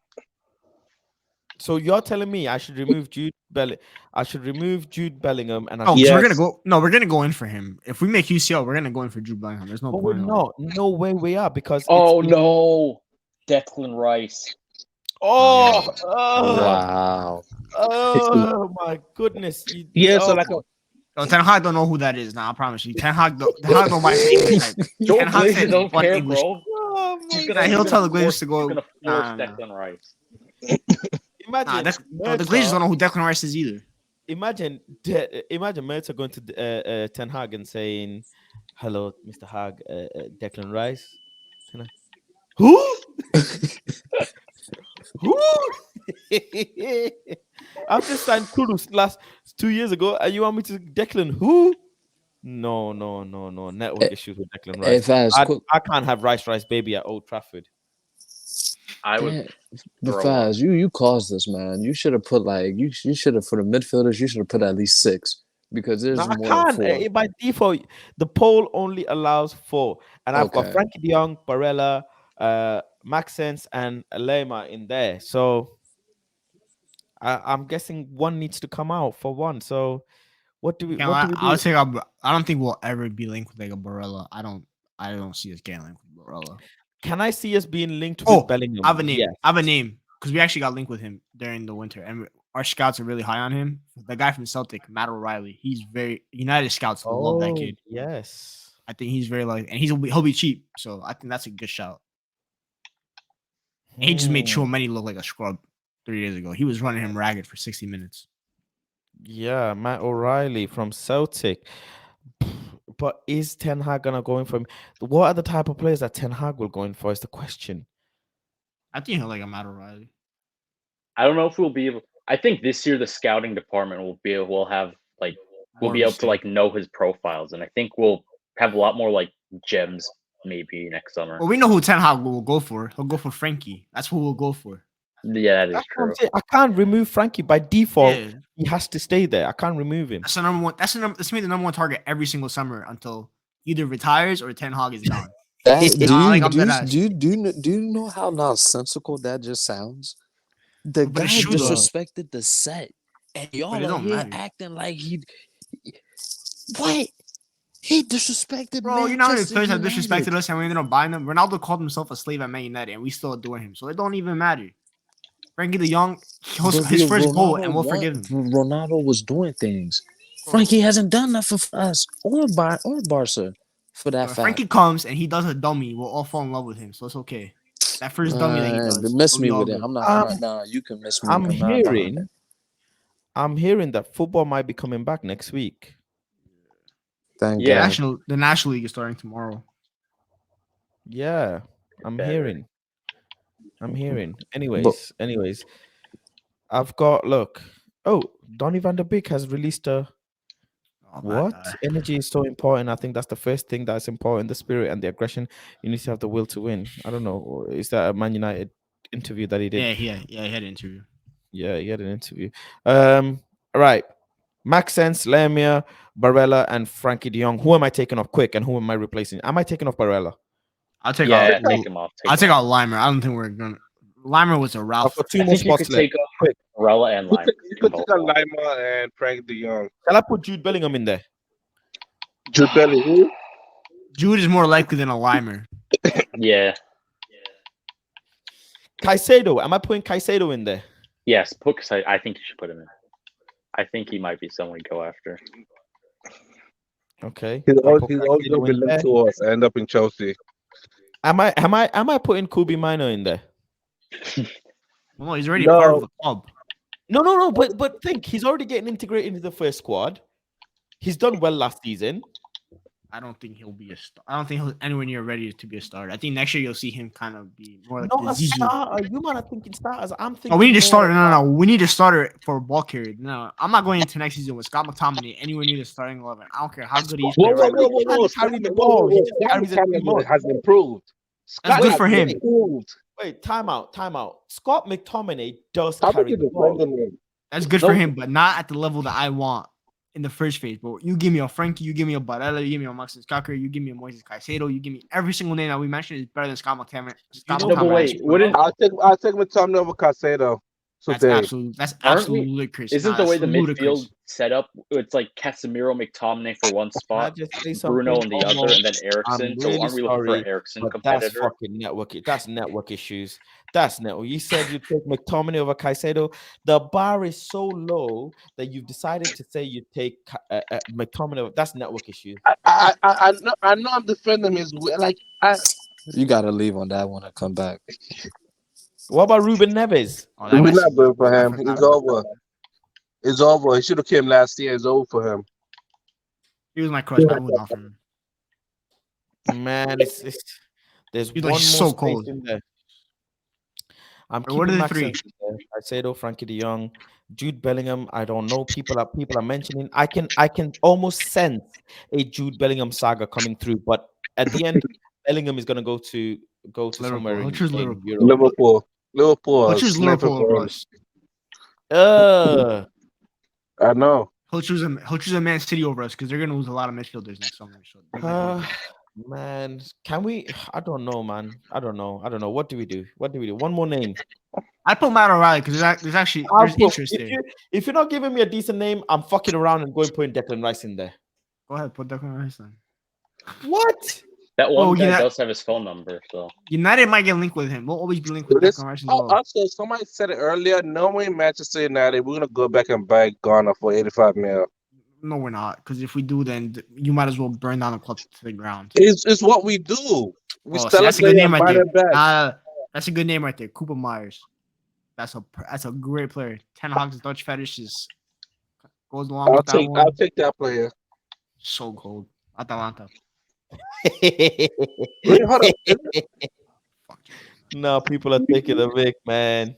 So you're telling me I should remove Jude Bellingham and we're gonna go in for him. If we make UCL, we're gonna go in for Jude Bellingham. There's no point. We're not. No way we are because no, Declan Rice. Wow. Oh my goodness. Ten Hag don't know who that is now. I promise you. Ten Hag don't mind English. Ten Hag said don't care, English. bro. He'll tell the Glazers to go. He's gonna force Declan Rice. Imagine the Glazers don't know who Declan Rice is either. imagine Mertz going to Ten Hag and saying, "Hello, Mr. Hag, Declan Rice." Ten Hag, who? Who? I've just signed Kudus last 2 years ago, and you want me to Declan who? No. Network issues with Declan Hey, Rice. Faz, I can't have Rice baby at Old Trafford. I would damn, but throw Faz, up. you caused this, man. You should have put like you should have for the midfielders. You should have put at least 6 because No, there's I more than can't. 4. By default, the poll only allows 4, and I've got Okay, Frenkie De Jong, Barella, Maxence, and Lema in there. So I'm guessing one needs to come out for one. So what do we I do? would say I don't think we'll ever be linked with like a Barella. I don't see us getting linked with Barella. Can I see us being linked with Oh, Bellingham? I have a name. Yes. I have a name because we actually got linked with him during the winter, and our scouts are really high on him. The guy from Celtic, Matt O'Reilly, he's very United scouts love that kid. Yes. I think he's very and he'll be cheap, so I think that's a good shout. And he just made Chouameni look like a scrub 3 days ago. He was running him ragged for 60 minutes. Yeah, Matt O'Reilly from Celtic. But is Ten Hag gonna go in for him? What are the type of players that Ten Hag will go in for? Is the question. I think he'll like a Matt O'Reilly. I don't know if we'll be able. I think this year the scouting department will have like we'll More be of a able to like know his profiles, and I think we'll have a lot more like gems maybe next summer. Well, we know who Ten Hag will go for. He'll go for Frenkie. That's who we'll go for. Yeah, that is That's what I'm true. saying. I can't remove Frankie by default. Yeah. He has to stay there. I can't remove him. That's the number one. That's gonna be the number one target every single summer until either retires or Ten Hag is gone. do you know how nonsensical that just sounds? The But guy it's true, though. disrespected the set, and y'all But it are don't here matter. acting like what? He disrespected Bro, you know how many Manchester players have United. disrespected us and we ended up buying them? Ronaldo called himself a slave at Man United and we still adore him. So it don't even matter. Frenkie De Jong, his first goal and we'll forgive him. Ronaldo was doing things. Frankie hasn't done nothing for us or Barca for that If fact. Frankie comes and he does a dummy, we'll all fall in love with him. So it's okay. That first dummy that he does. Miss me it'll with be it. all I'm good. not. Nah, you can miss me. I'm I'm not behind it. hearing that football might be coming back next week. Thank Yeah. God. The National League is starting tomorrow. Yeah, I'm Better. hearing. Anyways, I've got look. Oh, Donny van der Beek has released a Oh, what? bad guy. Energy is so important. I think that's the first thing that's important. The spirit and the aggression. You need to have the will to win. I don't know. Is that a Man United interview that he did? Yeah, he had an interview. Yeah, he had an interview. Right. Maxence, Lemia, Barella, and Frankie De Jong. Who am I taking off quick and who am I replacing? Am I taking off Barella? I'll take Yeah, out. take him off. I'll take out Limer. I don't think we're gonna. Limer was a I've Ralph. got two I more think you spots could left. take off quick Morella and Lime. You could take a Lima and Frank De Jong. Shall I put Jude Bellingham in there? Jude Bellingham. Jude is more likely than a Limer. Yeah. Caicedo. Am I putting Caicedo in there? Yes, I think you should put him in. I think he might be someone to go after. Okay. He's I'll always put going to Caicedo be in there. linked to us. End up in Chelsea. Am I putting Kubi Minor in there? Well, he's already part of the club. No. But think he's already getting integrated into the first squad. He's done well last season. I don't think he'll be a star. I don't think he'll anywhere near ready to be a starter. I think next year you'll see him kind of be more like Not the a Zizou. starter. You might have thinking starters. I'm thinking. Oh, we need more to start. about- No. We need to starter for a ball carrier. No, I'm not going into next season with Scott McTominay anywhere near the starting 11. I don't care how good he is. Whoa, right now. Carry the ball. He just carries it too much. has improved. That's good for him. Wait, time out. Scott McTominay does How carry did the you ball. defend him? That's good for him, but not at the level that I want in the first phase. But you give me a Frankie, you give me a Barella, you give me a Maxence Cocker, you give me a Moises Caicedo, you give me every single name that we mentioned is better than Scott McTominay. No, but wait, wouldn't I'll take McTominay over Caicedo. That's Today. absolutely ludicrous. Isn't the way the ludicrous. midfield set up? It's like Casemiro, McTominay for one spot, just say Bruno something? on the other, and then I'm Ericsson. So really aren't we looking for sorry, an Ericsson but that's competitor? fucking network. That's network issues. That's network. You said you take McTominay over Caicedo. The bar is so low that you've decided to say you take McTominay over. That's network issues. I know I'm defending him. You gotta leave on that one and come back. What about Ruben Neves? Oh, We're that not good for him. He's over. It's over. He should have came last year. It's over for him. He was my crush, but I moved on from him. Man, it's there's He's one like more so space cold. in there. I'm But what are keeping the Max three? Henry there. Caicedo, Frankie De Jong, Jude Bellingham. I don't know. People are mentioning. I can almost sense a Jude Bellingham saga coming through. But at the end, Bellingham is gonna go to somewhere Liverpool. He'll in, choose in Liverpool. Europe. Liverpool. He'll are choose sniffing Liverpool for over him. us. I know. He'll choose a Man City over us because they're gonna lose a lot of midfielders next summer. So they might be Man, can we? I don't know, man. I don't know. What do we do? One more name. I put Matt O'Reilly because there's actually I'll there's put- interest if there. if you're not giving me a decent name, I'm fucking around and going putting Declan Rice in there. Go ahead, put Declan Rice then. What? That one guy yeah. does have his phone number, so United might get linked with him. We'll always be linked with Declan Rice as well. Also, somebody said it earlier. Knowing Manchester United, we're gonna go back and buy Ghana for 85 mil. No, we're not. Because if we do, then you might as well burn down the club to the ground. It's what we do. We See, that's a good celebrate name and right buy there. them back. That's a good name right there. Cooper Myers. That's a great player. Ten Hag's Dutch fetish goes along with that one. I'll take that player. So cold. Atalanta. Wait, hold up. No, people are taking a Vic, man.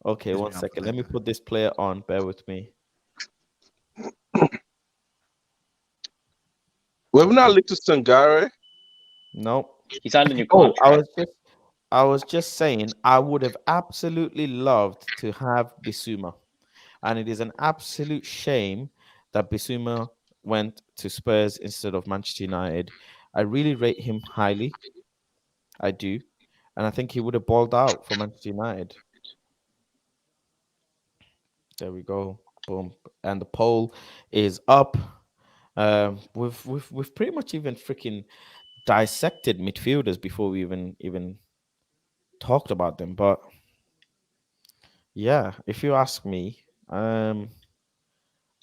Okay, Piss one me off second. with Let me that. put this player on. Bear with me. We've not linked to Sangare. No. he signed a new Oh, contract. I was just saying I would have absolutely loved to have Bissouma. And it is an absolute shame that Bissouma went to Spurs instead of Manchester United. I really rate him highly. I do. And I think he would have balled out for Manchester United. There we go. Boom. And the poll is up. We've pretty much even freaking dissected midfielders before we even talked about them. But yeah, if you ask me, I'm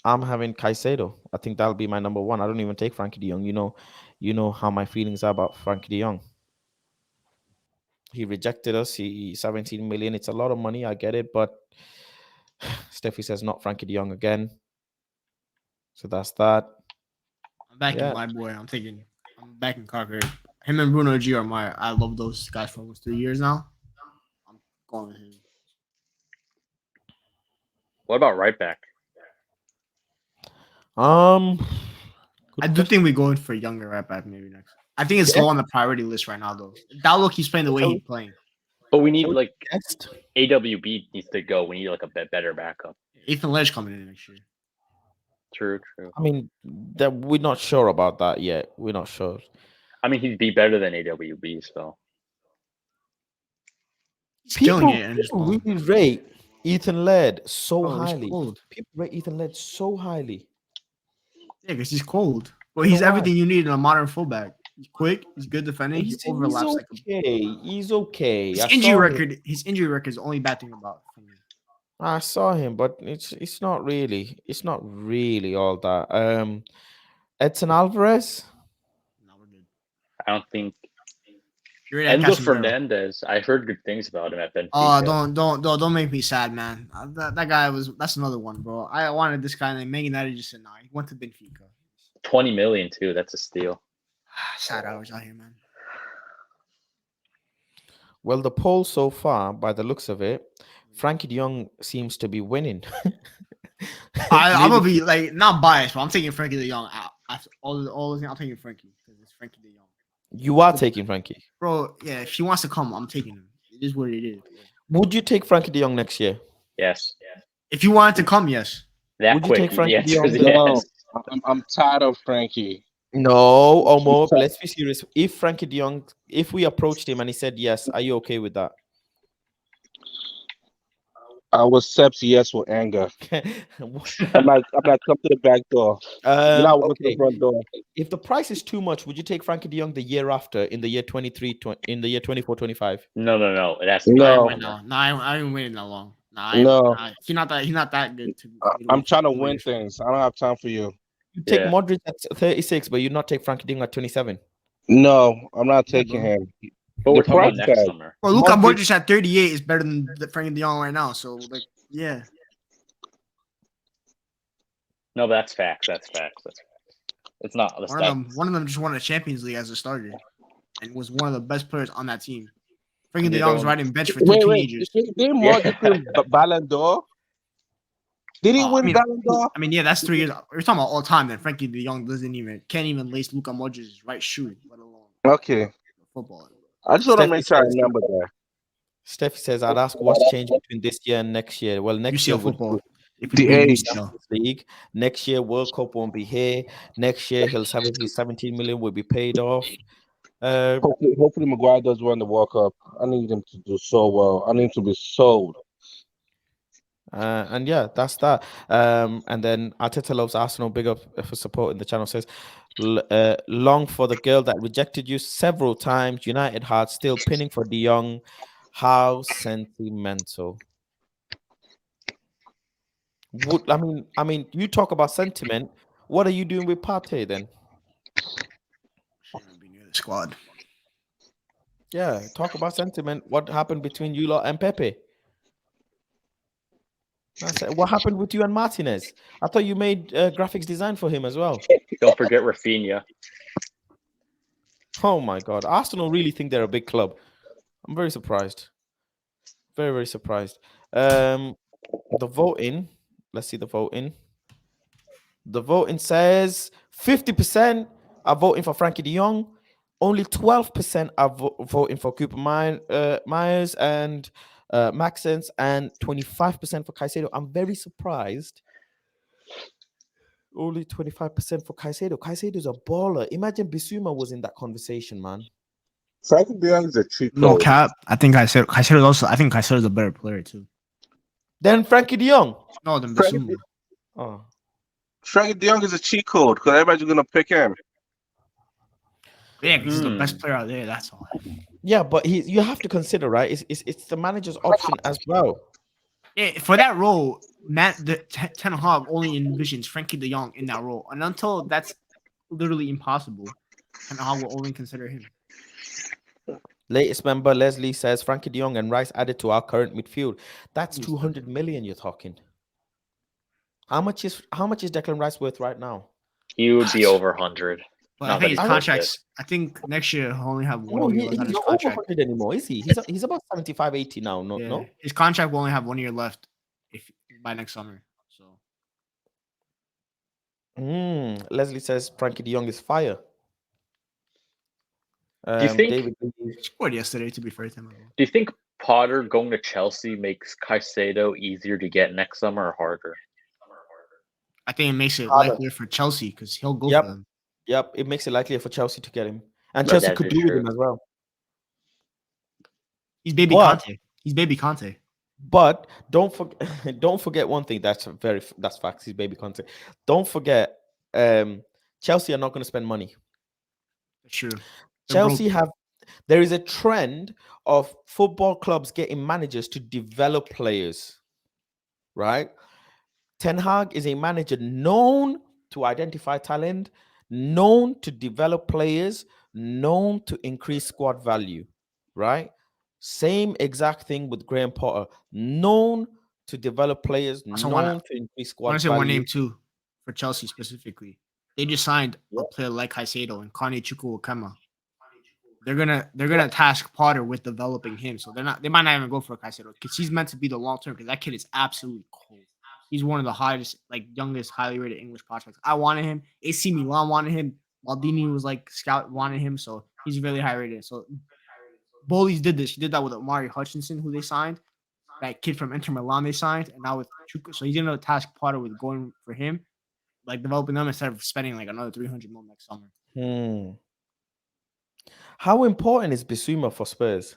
having Caicedo. I think that'll be my number one. I don't even take Frenkie De Jong. You know how my feelings are about Frenkie De Jong. He rejected us. He 17 million. It's a lot of money. I get it, but Steffi says not Frenkie De Jong again. So that's that. I'm back in my boy. I'm back in Carker. Him and Bruno G are I love those guys for almost 3 years now. I'm going with him. What about right back? I do think we go in for younger right back maybe next. I think it's low on the priority list right now though. Dallo keeps playing the way he's playing. But we need like AWB needs to go. We need like a better backup. Ethan Ledge coming in next year. True. I mean, that we're not sure about that yet. We're not sure. I mean, he'd be better than AWB. So he's killing it. People really rate Ethan Laird so highly. Cold. People rate Ethan Laird so highly. Yeah, because he's cold. But he's everything you need in a modern fullback. He's quick. He's good defending. He overlaps. He's okay. His injury record is the only bad thing about him. I saw him, but it's not really all that. Edson Alvarez. No, we're good. I don't think. Enzo Fernandez. I heard good things about him at Benfica. Oh, don't make me sad, man. That guy that's another one, bro. I wanted this guy, and Man United just said no. He went to Benfica. 20 million too. That's a steal. Sad hours out here, man. Well, the poll so far, by the looks of it, Frenkie De Jong seems to be winning. I'm gonna be like not biased, but I'm taking Frenkie De Jong out. After all this, I'm taking Frenkie because it's Frenkie De Jong. You are taking Frenkie, bro. Yeah, if he wants to come, I'm taking him. It is what it is. Would you take Frenkie De Jong next year? Yes. If you wanted to come, yes. Would you take Frenkie De Jong? No, I'm tired of Frenkie. No, Omo, let's be serious. If Frenkie De Jong, if we approached him and he said yes, are you okay with that? I will accept yes with anger. I'm like, come to the back door. You're not walking the front door. If the price is too much, would you take Frenkie De Jong the year after, in the year 24-25? No. It has to be. No, I ain't waiting that long. He's not that good. I'm trying to win things. I don't have time for you. You take Modric at 36, but you not take Frenkie De Jong at 27. No, I'm not taking him. But we're talking about next summer. Well, Luka Modric at 38 is better than Frenkie De Jong right now. So, like, yeah. No, but that's facts. That's facts. It's not. That's One of them just won a Champions League as a starter, and was one of the best players on that team. Frenkie De They Jong was don't- riding bench for 2 Wait. teenagers. Did Modric win Ballon d'Or? Did he Oh, win Ballon d'Or? I mean, yeah, that's 3 years. We're talking about all time. Then Frenkie De Jong can't even lace Luka Modric's right shoe, let alone Okay. football. I just want to Steffi make sure I says- remember that. Steffi says, I'd ask what's changed between this year and next year. Well, next year UCL would football. If The we beat age. UCL. Champions League. Next year, World Cup won't be here. Next year, his 17 million will be paid off. Hopefully Maguire does win the World Cup. I need him to do so well. I need him to be sold. And yeah, that's that. And then Arteta loves Arsenal. Big up for supporting the channel. Says, long for the girl that rejected you several times. United heart still pinning for De Jong. How sentimental. I mean, you talk about sentiment. What are you doing with Partey then? Shouldn't even be near the squad. Yeah, talk about sentiment. What happened between you lot and Pepe? That's it. What happened with you and Martinez? I thought you made graphics design for him as well. Don't forget Rafinha. Oh my God. Arsenal really think they're a big club. I'm very surprised. Very, very surprised. The voting. Let's see the voting. The voting says 50% are voting for Frenkie De Jong. Only 12% are voting for Cooper Myers and Maxence, and 25% for Caicedo. I'm very surprised. Only 25% for Caicedo. Caicedo's a baller. Imagine Bissouma was in that conversation, man. Frankie De Jong is a cheat No code. cap. I think Caicedo also. I think Caicedo's a better player too. Then Frenkie De Jong. No, than Frankie- Bissouma. Oh. Frankie De Jong is a cheat code because everybody's gonna pick him. Yeah, because he's the best player out there. That's all. Yeah, but you have to consider, right? It's the manager's option as well. Yeah, for that role, Ten Hag only envisions Frenkie De Jong in that role, and until that's literally impossible, Ten Hag will only consider him. Latest member Leslie says Frankie De Jong and Rice added to our current midfield. That's 200 million you're talking. How much is Declan Rice worth right now? He would be over 100. But Not I that think his he's contracts. I think next year he'll only have No, 1 year he's left on his not over contract. 100 anymore, is he? He's about 75, 80 now. No, Yeah, no. his contract will only have 1 year left if by next summer. So Leslie says Frankie De Jong is fire. Do you think? David, he scored yesterday. To be fair to him, Do you think Potter going to Chelsea makes Caicedo easier to get next summer or harder? I think it makes it Harder. likelier for Chelsea because he'll go Yep. for them. Yep, it makes it likelier for Chelsea to get him, and No, Chelsea that could is do with true. him as well. He's baby What? Conte. He's baby Conte. But don't forget, don't forget one thing. That's facts. He's baby content. Don't forget, Chelsea are not going to spend money. That's true. Chelsea there is a trend of football clubs getting managers to develop players, right? Ten Hag is a manager known to identify talent, known to develop players, known to increase squad value, right? Same exact thing with Graham Potter, known to develop players, known to increase I squad want to say value. one name too for Chelsea specifically. They just signed a player like Caicedo and Kane Chukwuemeka. They're gonna task Potter with developing him, so they might not even go for Caicedo because he's meant to be the long term. Because that kid is absolutely cold. He's one of the highest, youngest, highly rated English prospects. I wanted him. AC Milan wanted him. Maldini was scout wanted him, so he's really high rated. So Bowley's did this. He did that with Amari Hutchinson, who they signed. That kid from Inter Milan they signed, and now with Chukwuemeka. So he's gonna task Potter with going for him, developing them instead of spending another 300 mil next summer. How important is Bissouma for Spurs?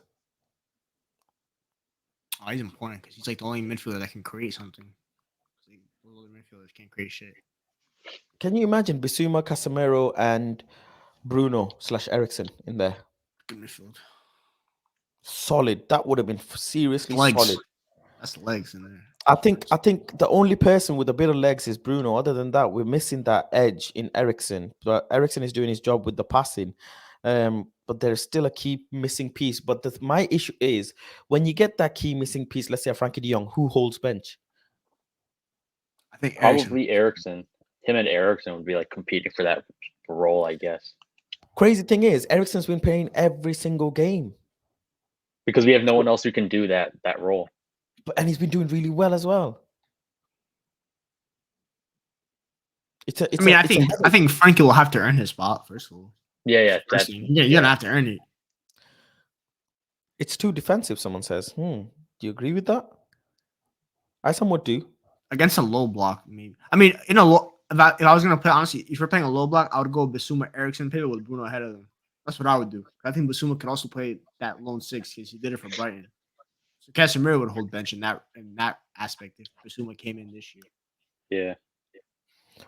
Oh, he's important because he's the only midfielder that can create something. All other midfielders can't create shit. Can you imagine Bissouma, Casemiro, and Bruno / Ericsson in there? Good midfield. Solid. That would have been seriously Legs. solid. That's legs in there. I think the only person with a bit of legs is Bruno. Other than that, we're missing that edge in Ericsson. But Ericsson is doing his job with the passing. But there's still a key missing piece. But my issue is when you get that key missing piece, let's say a Frankie De Jong, who holds bench? I think Probably Ericsson. him and Eriksen would be like competing for that role, I guess. Crazy thing is, Eriksen's been playing every single game, Because we have no one else who can do that role. and he's been doing really well as well. I think Frenkie will have to earn his spot first of all. Yeah. You're gonna have to earn it. It's too defensive. Someone says, Do you agree with that? I somewhat do. Against a low block, maybe. I mean, in a low. If I was gonna play, honestly, if you're playing a low block, I would go Bissouma, Eriksen, pivot with Bruno ahead of them. That's what I would do. I think Bissouma could also play that lone 6 because he did it for Brighton. So Casemiro would hold bench in that aspect if Bissouma came in this year. Yeah.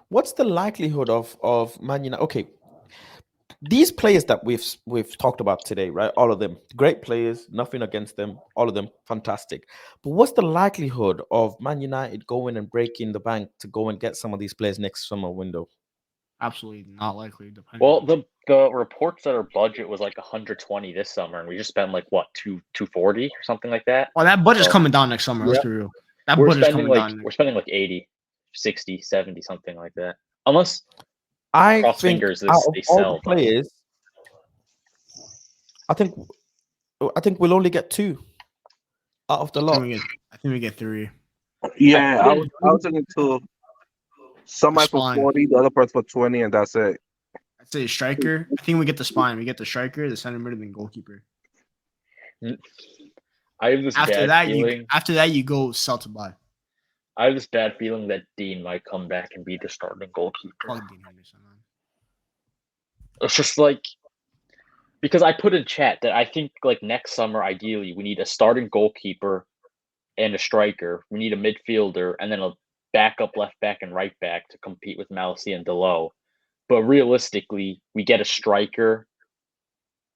What's the likelihood of Man United? Okay, these players that we've talked about today, right? All of them great players, nothing against them. All of them fantastic. But what's the likelihood of Man United going and breaking the bank to go and get some of these players next summer window? Absolutely not likely. Well, the reports that our budget was like 120 this summer, and we just spent like what 240 or something like that. Well, that budget's coming down next summer. Let's be real. That we're budget's spending coming like down. We're spending like 80, 60, 70, something like that. Unless I cross think fingers out of they all sell. the players, I think we'll only get 2 out of the lot. I think we get 3. Yeah, I was thinking 2. Somebody for Spine. 40, the other person for 20, and that's it. I'd say striker. I think we get the spine. We get the striker, the center mid, and goalkeeper. I have this After bad feeling. after that, you go sell to buy. I have this bad feeling that Dean might come back and be the starting goalkeeper. Fuck Dean Henderson, man. It's just like because I put in chat that I think like next summer, ideally, we need a starting goalkeeper and a striker. We need a midfielder and then a backup left back and right back to compete with Malassi and Delo. But realistically, we get a striker.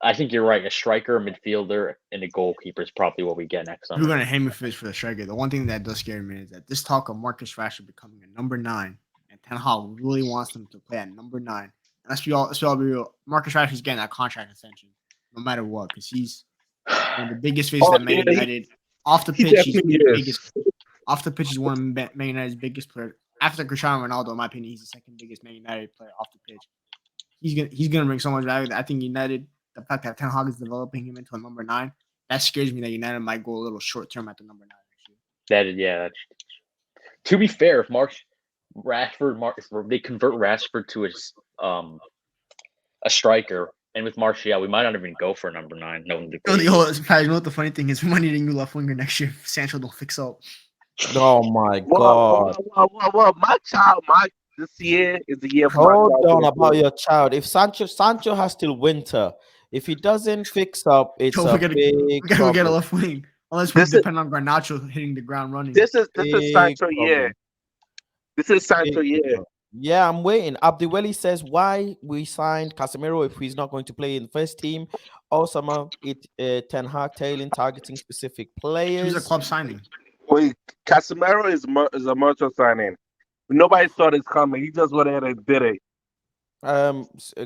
I think you're right. A striker, a midfielder, and a goalkeeper is probably what we get next summer. You're gonna hate me for this for the striker. The one thing that does scare me is that this talk of Marcus Rashford becoming a number 9, and Ten Hag really wants them to play at number 9. And let's be all be real. Marcus Rashford's getting that contract extension, no matter what, because he's one of the biggest faces that Man United. Off the pitch, he's the biggest. Off the pitch, he's one of Man United's biggest players. After Cristiano Ronaldo, in my opinion, he's the second biggest Man United player off the pitch. He's gonna bring so much value that I think United. The fact that Ten Hag is developing him into a number 9, that scares me that United might go a little short term at the number 9. Actually. To be fair, if they convert Rashford to a striker, and with Martial, we might not even go for number 9. No one. You know what the funny thing is? We might need a new left winger next year if Sancho don't fix up. Oh my God! Well, this year is the year. Hold on about your child. If Sancho has till winter. If he doesn't fix up, it's we a gotta big get a left wing. Unless we depend on Garnacho hitting the ground running. This is Sancho year. This is Sancho year. Yeah, I'm waiting. Abdiweli says why we signed Casemiro if he's not going to play in the first team. Also, Ten Hag tailing targeting specific players. Who's a club signing? Wait, Casemiro is a merchant signing. Nobody saw this coming. He just went ahead and did it.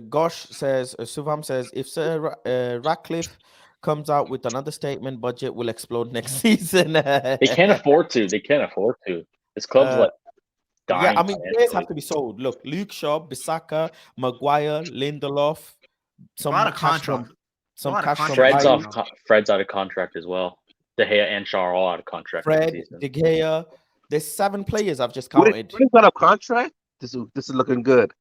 Gosh says, Suvam says, if Sir Ratcliffe comes out with another statement, budget will explode next season. They can't afford to. This club's like dying. Yeah, I mean, players have to be sold. Look, Luke Shaw, Bissaka, Maguire, Lindelof, a lot of contract. Fred's out of contract as well. De Gea and Shaw are all out of contract. Fred, De Gea. There's 7 players I've just counted. Fred's out of contract? This is looking good.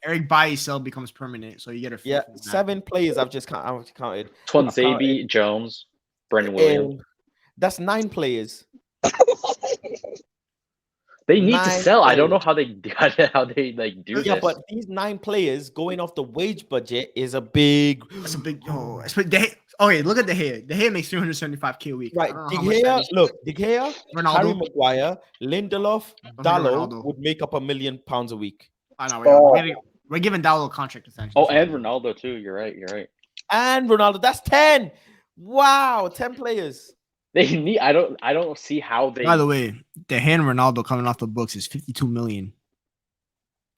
Eric Bailly sell becomes permanent, so you get a 7 players I've just counted. Twanzebe, Jones, Brendan Williams. That's 9 players. They need to sell. Players. I don't know how they do this. Yeah, but these 9 players going off the wage budget is a big. That's a big. Okay, look at De Gea. De Gea makes $375K a week. Right, De Gea, Ronaldo, Harry Maguire, Lindelof, Dalot would make up £1 million a week. I know. We're giving Dalot a contract extension. Oh, and Ronaldo too. You're right. And Ronaldo. That's 10. Wow, 10 players. They need. I don't see how they. By the way, De Gea and Ronaldo coming off the books is $52 million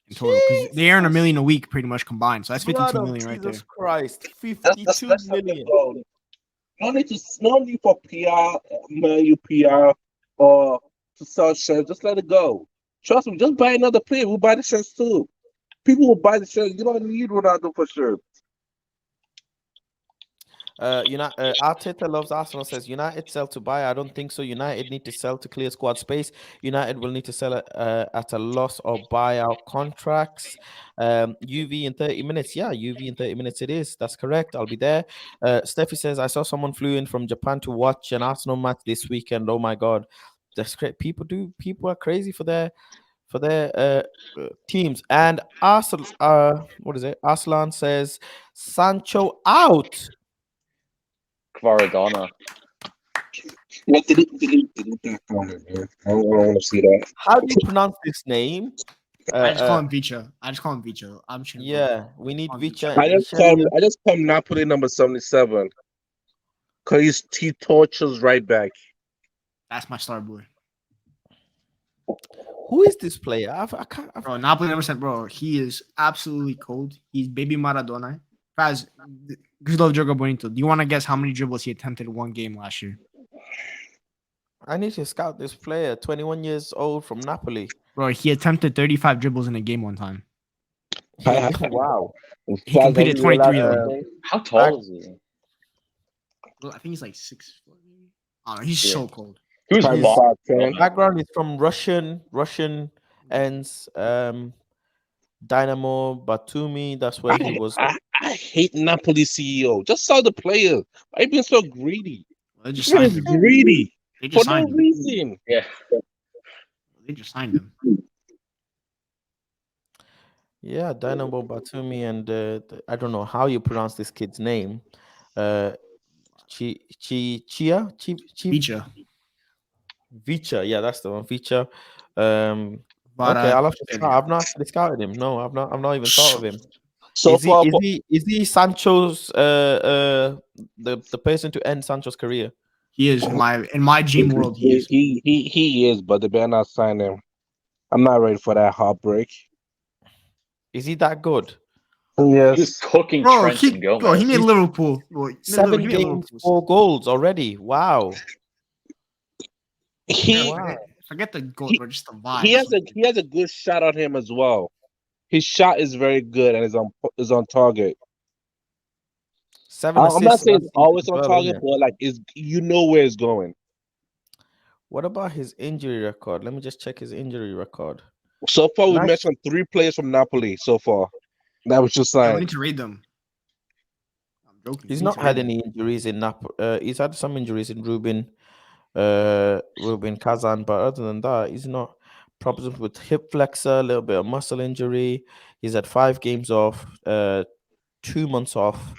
in total. They earn $1 million a week, pretty much combined. So that's $52 million right there. Jesus Christ, $52 million. No need for PR, PR, or to sell shares. Just let it go. Trust me, just buy another player. We'll buy the shirts too. People will buy the shirts. You don't need Ronaldo for sure. Arteta loves Arsenal. Says United sell to buy. I don't think so. United need to sell to clear squad space. United will need to sell at a loss or buy out contracts. UV in 30 minutes. Yeah, UV in 30 minutes. It is. That's correct. I'll be there. Steffi says I saw someone flew in from Japan to watch an Arsenal match this weekend. Oh my god, that's great. People are crazy for their teams. And Arsenal. What is it? Arslan says Sancho out. Kvaradona. What delete that comment, man? I don't want to see that. How do you pronounce this name? I just call him Vicha. I'm sure. Yeah, we need Vicha. I just call him Napoli number 77. Cause he tortures right back. That's my star boy. Who is this player? I can't. Bro, Napoli never said, bro, he is absolutely cold. He's baby Maradona. Guys, good love Jogo Bonito. Do you want to guess how many dribbles he attempted in one game last year? I need to scout this player. 21 years old from Napoli. Bro, he attempted 35 dribbles in a game one time. Wow. He completed 23 though. How tall is he? Bro, I think he's like 6 foot. I don't know. He's so cold. Who's Background is from Russian ends. Dynamo Batumi. That's where he was. I hate Napoli CEO. Just sell the player. Why being so greedy? They just signed him. Greedy They for just no signed him. reason. Yeah. They just signed him. Yeah, Dynamo Batumi and I don't know how you pronounce this kid's name. Vicha. Yeah, that's the one. Vicha. But, okay, I'll have to scout. I've not actually scouted him. No, I've not even thought of him. So Is he Sancho's the person to end Sancho's career? He is in my dream world. He is. He is, but they better not sign him. I'm not ready for that heartbreak. Is he that good? Yes. He's cooking Bro, Trent and Gomez. he made Liverpool. Bro, 7 games, 4 goals already. Wow. Forget the goal, bro. Just the vibe. He has a good shot on him as well. His shot is very good and is on target. 7 assists. I'm not saying it's always as on well, target, isn't it? but like you know where it's going. What about his injury record? Let me just check his injury record. So far, we mentioned 3 players from Napoli so far. That was just I signed. need to read them. I'm joking. He's not had any injuries in Napoli. He's had some injuries in Ruben Kazan, but other than that, he's not. Problems with hip flexor, a little bit of muscle injury. He's had 5 games off, 2 months off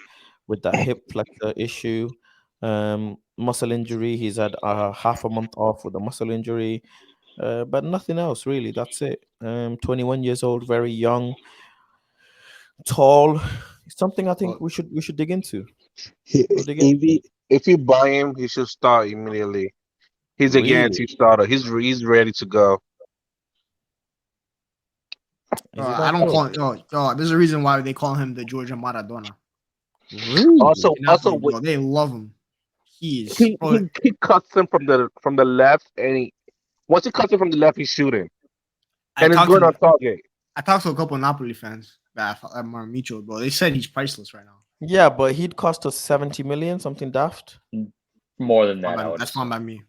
with that hip flexor issue. Muscle injury. He's had half a month off with a muscle injury, but nothing else really. That's it. 21 years old, very young, tall. Something I think we should dig into. If you buy him, he should start immediately. He's a guaranteed starter. He's ready to go. I don't call him. There's a reason why they call him the Georgia Maradona. Really? Also, they love him. He cuts him from the left, and once he cuts him from the left, he's shooting, and it's good on target. I talked to a couple of Napoli fans that are mutual, bro. They said he's priceless right now. Yeah, but he'd cost us 70 million, something daft. More than that. That's fine by me.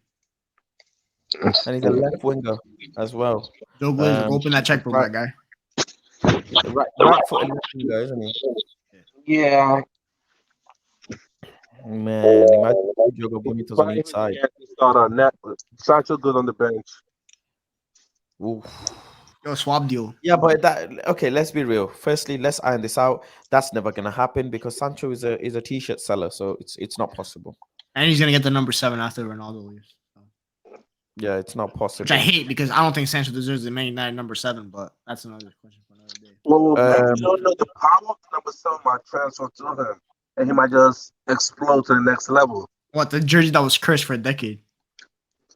And he's a left winger as well. Joe Glazer, open that checkbook, right. that guy. Right foot left winger, isn't he? Yeah. Man, imagine Jogo Bonito's on each side. Sancho good on the bench. Oof. Yo, swap deal. Yeah, but okay, let's be real. Firstly, let's iron this out. That's never gonna happen because Sancho is a t-shirt seller, so it's not possible. And he's gonna get the number 7 after Ronaldo leaves. Yeah, it's not possible. Which I hate because I don't think Sancho deserves the main number 7, but that's another question for another day. Well, you don't know the power of the number 7 might transfer to him, and he might just explode to the next level. What, the jersey that was cursed for a decade?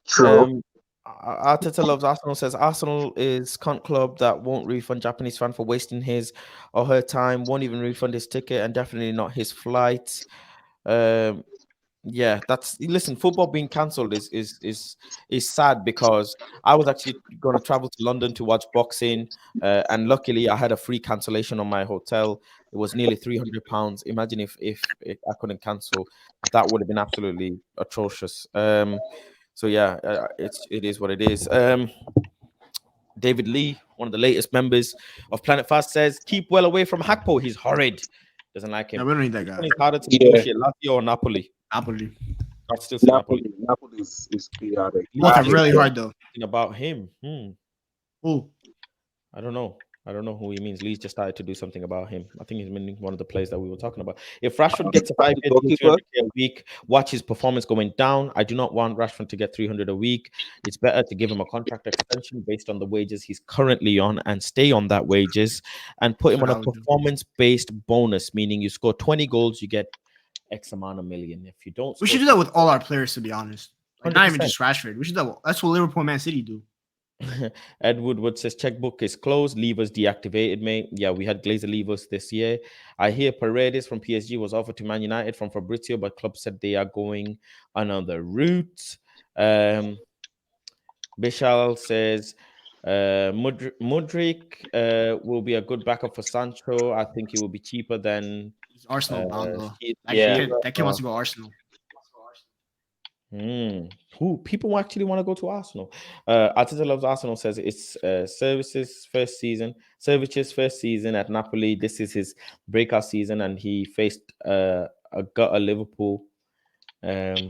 True. Arteta loves Arsenal says Arsenal is cunt club that won't refund Japanese fan for wasting his or her time, won't even refund his ticket, and definitely not his flight. Yeah, that's listen. Football being cancelled is sad because I was actually going to travel to London to watch boxing, and luckily I had a free cancellation on my hotel. It was nearly £300. Imagine if I couldn't cancel, that would have been absolutely atrocious. So yeah, it is what it is. David Lee, one of the latest members of Planet Fast, says keep well away from Hakpo. He's horrid. Doesn't like Yeah, him. we don't need that Which guy. one is harder to Yeah, negotiate, Lazio or Napoli? Napoli. I'd still say Napoli. Napoli is chaotic. Lee Both are just really said hard though. something about him. Oh, I don't know. I don't know who he means. Lee's just started to do something about him. I think he's meaning one of the players that we were talking about. If Rashford gets a 5-year deal, Goalkeeper. 300k a week, watch his performance going down. I do not want Rashford to get 300 a week. It's better to give him a contract extension based on the wages he's currently on and stay on that wages and put that's him what on I a would do. performance-based bonus, meaning you score 20 goals, you get X amount of million. If you don't, We should do that with all our players, to be honest. Like, not even just Rashford. We should do that. That's what Liverpool and Man City do. Ed Woodward says checkbook is closed, levers deactivated, mate. Yeah, we had Glazer levers this year. I hear Paredes from PSG was offered to Man United from Fabrizio, but club said they are going another route. Bishal says Mudrik will be a good backup for Sancho. I think he will be cheaper than He's Arsenal bound though. Yeah. That kid wants to go Arsenal. Who people actually want to go to Arsenal? Arteta loves Arsenal says it's Services first season at Napoli. This is his breakout season, and he faced a gutter Liverpool. Nah,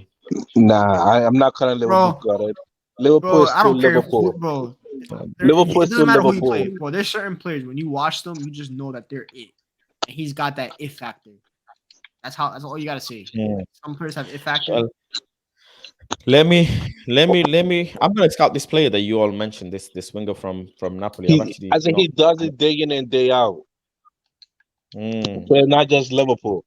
I'm not calling Liverpool gutted. Liverpool Bro, is I still don't care, Liverpool. bro. Liverpool It is doesn't still matter who you Liverpool. play. Bro, there's certain players when you watch them, you just know that they're it, and he's got that it factor. That's all you gotta say. Like, some players have it factor. Well, let me. I'm gonna scout this player that you all mentioned. This winger from Napoli. I've actually I think he does it day in and day out. So not just Liverpool.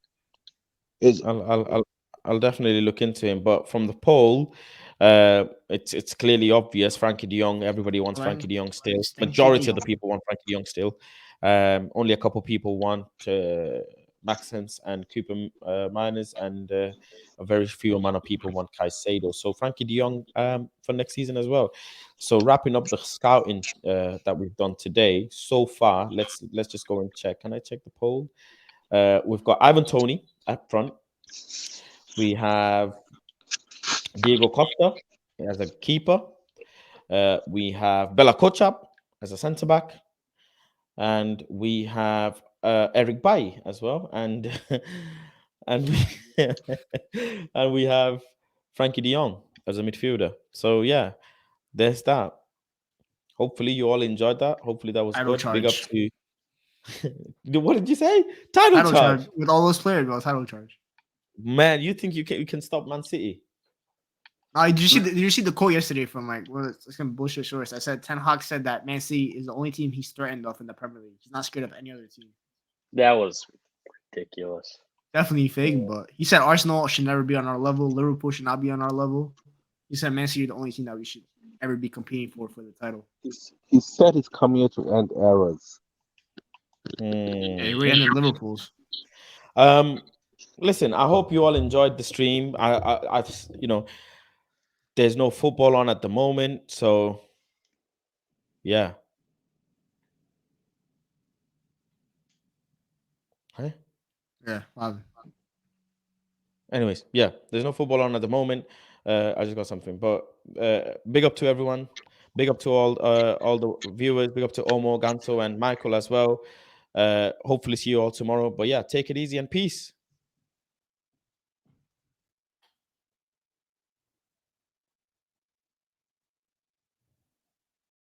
I'll definitely look into him. But from the poll, it's clearly obvious. Frenkie De Jong. Everybody wants Frenkie De Jong still. Majority of the people want Frenkie De Jong still. Only a couple people want Maxence and Cooper Miners, and a very few amount of people want Caicedo. So Frenkie De Jong for next season as well. So wrapping up the scouting that we've done today so far, let's just go and check. Can I check the poll? We've got Ivan Toney up front. We have Diego Costa as a keeper. We have Bella Kotchap as a centre back, and we have Eric Bailly as well, and and and we have Frenkie De Jong as a midfielder. So yeah, there's that. Hopefully you all enjoyed that. Hopefully that was Title good. Big up charge. to what did you say? Title charge. with all those players, bro. Title charge. Man, you think you can stop Man City? Did you see the quote yesterday from like some bullshit source? I said Ten Hag said that Man City is the only team he's threatened of in the Premier League. He's not scared of any other team. That was ridiculous. Definitely fake, but he said Arsenal should never be on our level. Liverpool should not be on our level. He said Man City is the only team that we should ever be competing for the title. He said he's coming here to end eras. Yeah, he already ended Liverpool's. Listen, I hope you all enjoyed the stream. I there's no football on at the moment, so yeah. Huh? Yeah. Wow. Anyways, yeah, there's no football on at the moment. I just got something, but big up to everyone. Big up to all the viewers. Big up to Omo, Ganso, and Michael as well. Hopefully see you all tomorrow. But yeah, take it easy and peace.